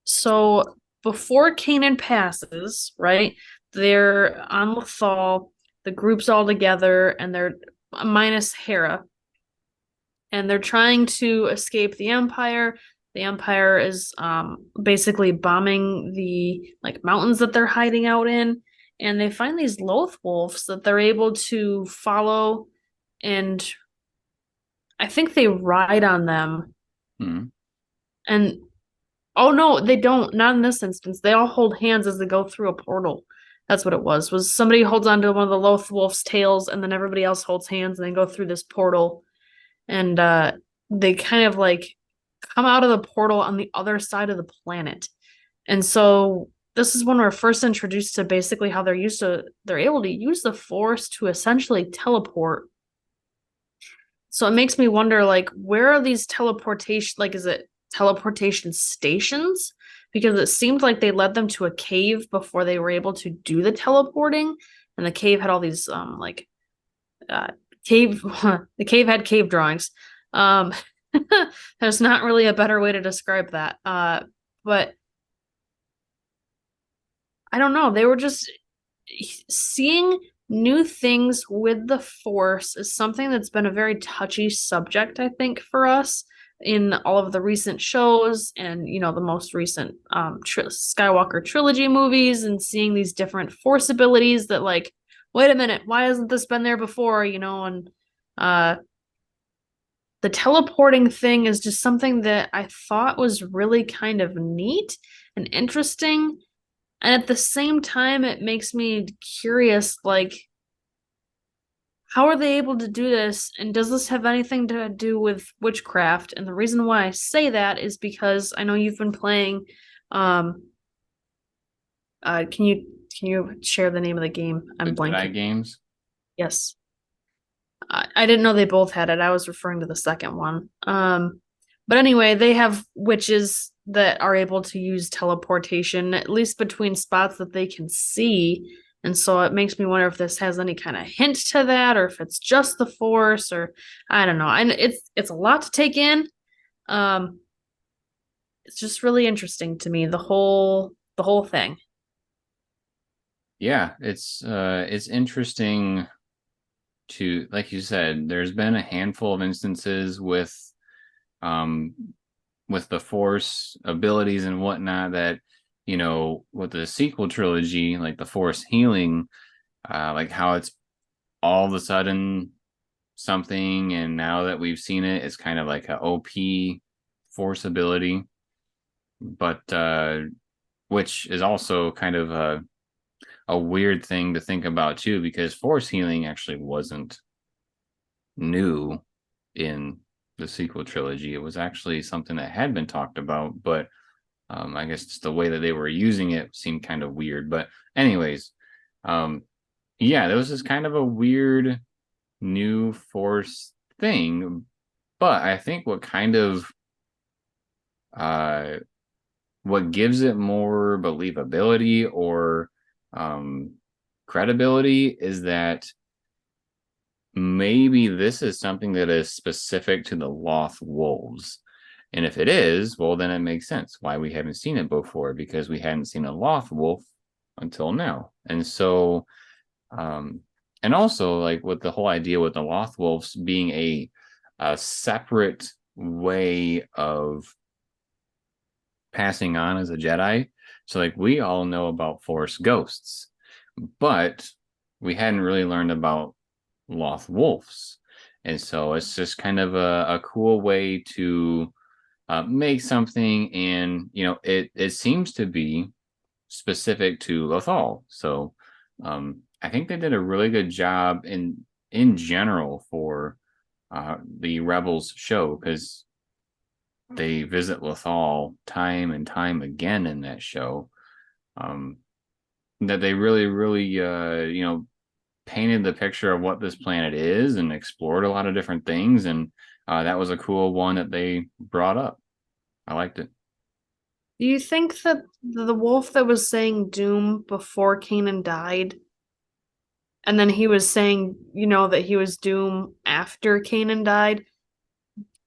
S3: So before Kanan passes, right, they're on Lothal the group's all together and they're minus Hera, and they're trying to escape the Empire. The Empire is basically bombing the like mountains that they're hiding out in, and they find these loath wolves that they're able to follow, and I think they ride on them.
S2: Hmm.
S3: And oh no, they don't. Not in this instance. They all hold hands as they go through a portal. That's what it was. Was somebody holds onto one of the loath wolf's tails, and then everybody else holds hands, and they go through this portal, and they kind of like come out of the portal on the other side of the planet. And so this is when we're first introduced to basically how they're able to use the force to essentially teleport. So it makes me wonder, like, where are these teleportation, like, is it teleportation stations? Because it seemed like they led them to a cave before they were able to do the teleporting, and the cave had all these uh cave the cave had cave drawings. Um there's not really a better way to describe that. But I don't know, they were just seeing new things with the Force is something that's been a very touchy subject, I think, for us in all of the recent shows and the most recent Skywalker trilogy movies, and seeing these different Force abilities that, like, wait a minute, why hasn't this been there before? And uh the teleporting thing is just something that I thought was really kind of neat and interesting. And at the same time, it makes me curious, like, how are they able to do this? And does this have anything to do with witchcraft? And the reason why I say that is because I know you've been playing. Um, can you share the name of the game?
S2: The
S3: I'm
S2: Jedi
S3: blanking.
S2: games.
S3: Yes. I didn't know they both had it. I was referring to the second one. But anyway, they have witches that are able to use teleportation, at least between spots that they can see. And so it makes me wonder if this has any kind of hint to that, or if it's just the Force, or I don't know. And it's a lot to take in. Um, it's just really interesting to me, the whole thing.
S2: Yeah, it's interesting to, like you said, there's been a handful of instances um with the Force abilities and whatnot that, with the sequel trilogy, like the Force healing, like how it's all of a sudden something, and now that we've seen it, it's kind of like a OP Force ability, but which is also kind of a weird thing to think about too, because Force healing actually wasn't new in the sequel trilogy. It was actually something that had been talked about, but I guess just the way that they were using it seemed kind of weird. But anyways, yeah, there was this kind of a weird new Force thing, but I think uh what gives it more believability or um credibility is that maybe this is something that is specific to the Loth Wolves. And if it is, well, then it makes sense why we haven't seen it before, because we hadn't seen a Loth Wolf until now. And so, um, and also, like, with the whole idea with the Loth Wolves being a separate way of passing on as a Jedi. So, like, we all know about Force ghosts, but we hadn't really learned about Loth Wolves. And so it's just kind of a cool way to make something, and it seems to be specific to Lothal. So I think they did a really good job in general for the Rebels show, because they visit Lothal time and time again in that show. Um, that they really, really, painted the picture of what this planet is and explored a lot of different things. And that was a cool one that they brought up. I liked it.
S3: Do you think that the wolf that was saying doom before Kanan died, and then he was saying, that he was doom after Kanan died,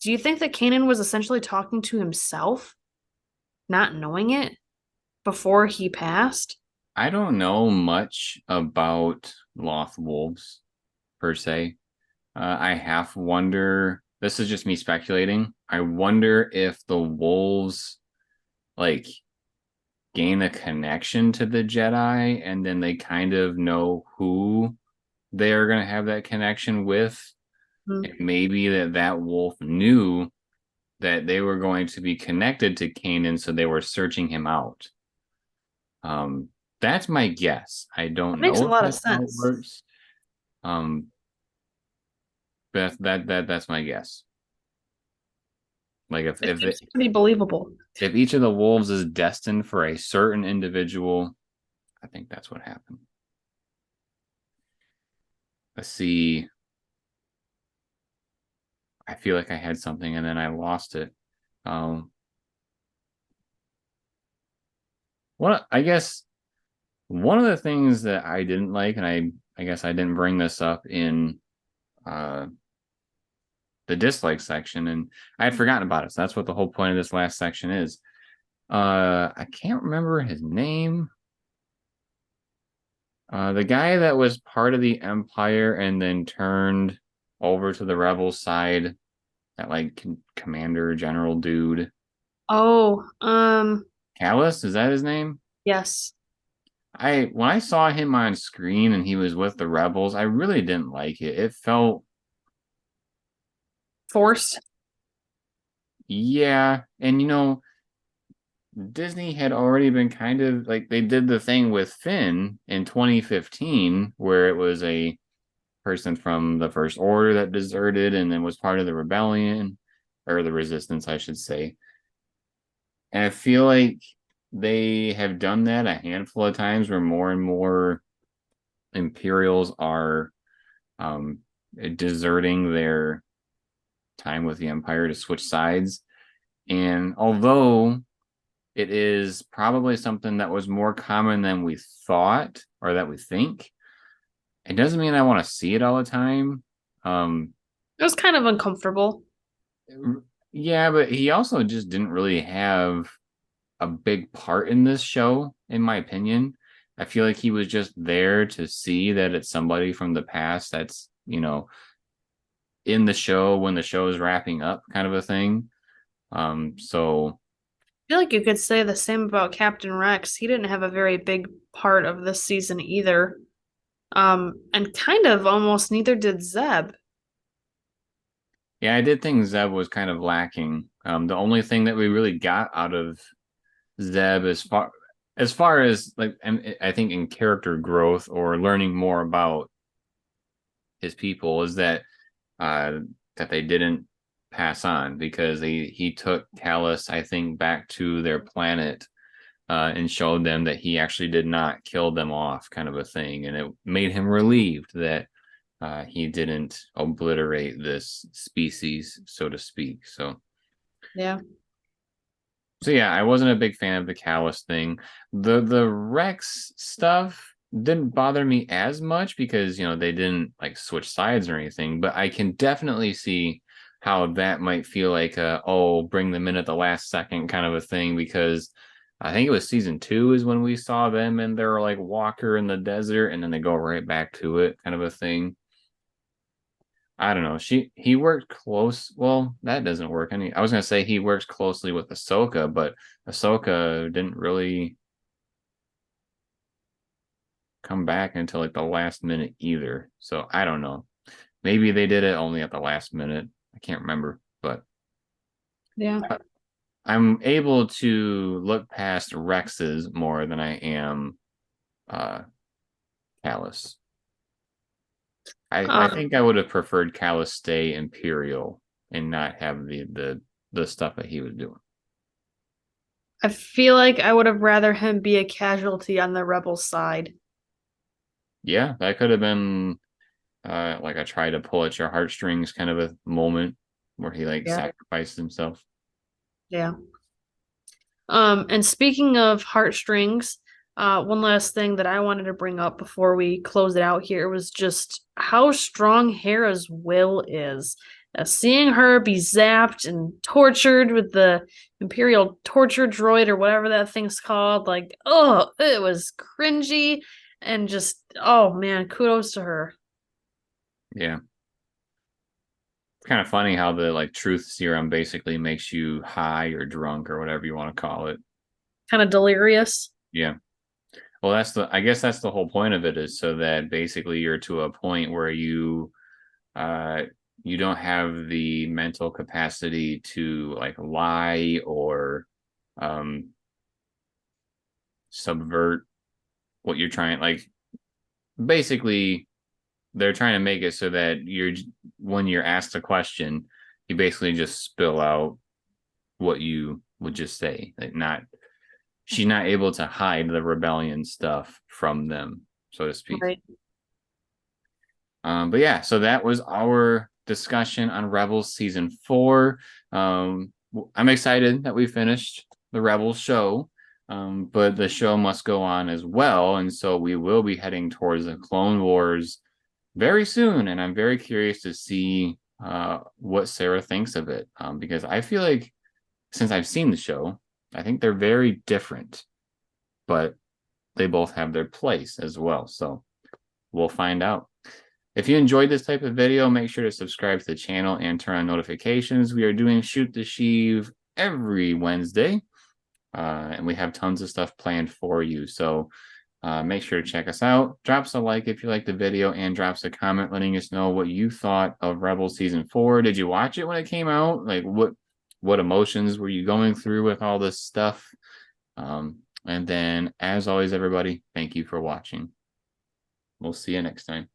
S3: do you think that Kanan was essentially talking to himself, not knowing it, before he passed?
S2: I don't know much about Loth Wolves per se. I half wonder. This is just me speculating. I wonder if the wolves like gain a connection to the Jedi, and then they kind of know who they are going to have that connection with.
S3: Hmm.
S2: And maybe that wolf knew that they were going to be connected to Kanan, so they were searching him out. Um, that's my guess. I
S3: That
S2: don't
S3: makes a
S2: know if
S3: lot of
S2: that's how it
S3: sense.
S2: works. Um, but that's my guess. Like
S3: It seems pretty believable.
S2: if each of the wolves is destined for a certain individual, I think that's what happened. Let's see. I feel like I had something and then I lost it. Um, what I guess one of the things that I didn't like, and I guess I didn't bring this up in uh the dislike section, and I had forgotten about it. So that's what the whole point of this last section is. I can't remember his name. The guy that was part of the Empire and then turned over to the Rebel side, that like commander general dude.
S3: Oh,
S2: Callus, is that his name?
S3: yes.
S2: I when I saw him on screen and he was with the Rebels, I really didn't like it. It felt
S3: Forced.
S2: yeah, and Disney had already been kind of like they did the thing with Finn in 2015 where it was a person from the First Order that deserted and then was part of the rebellion or the resistance, I should say. And I feel like they have done that a handful of times where more and more Imperials are um, deserting their time with the Empire to switch sides. And although it is probably something that was more common than we thought or that we think, it doesn't mean I want to see it all the time. Um,
S3: It was kind of uncomfortable.
S2: yeah, but he also just didn't really have a big part in this show, in my opinion. I feel like he was just there to see that it's somebody from the past that's, in the show when the show is wrapping up, kind of a thing. So
S3: I feel like you could say the same about Captain Rex. He didn't have a very big part of this season either. And kind of almost neither did Zeb.
S2: yeah, I did think Zeb was kind of lacking. The only thing that we really got out of Zeb as far as like I think in character growth or learning more about his people is uh that they didn't pass on because he took Callus, I think, back to their planet and showed them that he actually did not kill them off, kind of a thing, and it made him relieved that he didn't obliterate this species, so to speak.
S3: Yeah.
S2: So yeah, I wasn't a big fan of the Callus thing. The Rex stuff didn't bother me as much because they didn't like switch sides or anything, but I can definitely see how that might feel like bring them in at the last second kind of a thing because I think it was season 2 is when we saw them and they're like Walker in the desert and then they go right back to it kind of a thing. I don't know. He worked close. Well, that doesn't work. I was gonna say he works closely with Ahsoka, but Ahsoka didn't really come back until like the last minute either. So I don't know. Maybe they did it only at the last minute. I can't remember, but
S3: Yeah.
S2: I'm able to look past Rex's more than I am uh Callus. I
S3: Um,
S2: think I would have preferred Callus stay Imperial and not have the stuff that he was doing.
S3: I feel like I would have rather him be a casualty on the rebel side.
S2: Yeah, that could have been like a try to pull at your heartstrings kind of a moment where he like
S3: Yeah.
S2: sacrificed himself.
S3: Yeah. And speaking of heartstrings, one last thing that I wanted to bring up before we close it out here was just how strong Hera's will is. seeing her be zapped and tortured with the Imperial torture droid or whatever that thing's called, like, oh, it was cringy and just, oh man, kudos to her.
S2: Yeah. Kind of funny how the like truth serum basically makes you high or drunk or whatever you want to call it.
S3: Kind of delirious.
S2: Yeah. Well, I guess that's the whole point of it, is so that basically you're to a point where uh you don't have the mental capacity to like lie or um subvert what you're trying, like basically they're trying to make it so that when you're asked a question, you basically just spill out what you would just say. Like, not she's not able to hide the rebellion stuff from them, so to speak.
S3: Right.
S2: But yeah, so that was our discussion on Rebels season 4. I'm excited that we finished the Rebels show, but the show must go on as well, and so we will be heading towards the Clone Wars very soon, and I'm very curious to see what Sarah thinks of it, because I feel like since I've seen the show, I think they're very different, but they both have their place as well. So we'll find out. If you enjoyed this type of video, make sure to subscribe to the channel and turn on notifications. We are doing Shoot the Sheev every Wednesday, and we have tons of stuff planned for you. So make sure to check us out. Drop us a like if you liked the video, and drop us a comment letting us know what you thought of Rebels Season 4. Did you watch it when it came out? Like, what emotions were you going through with all this stuff? And then, as always, everybody, thank you for watching. We'll see you next time.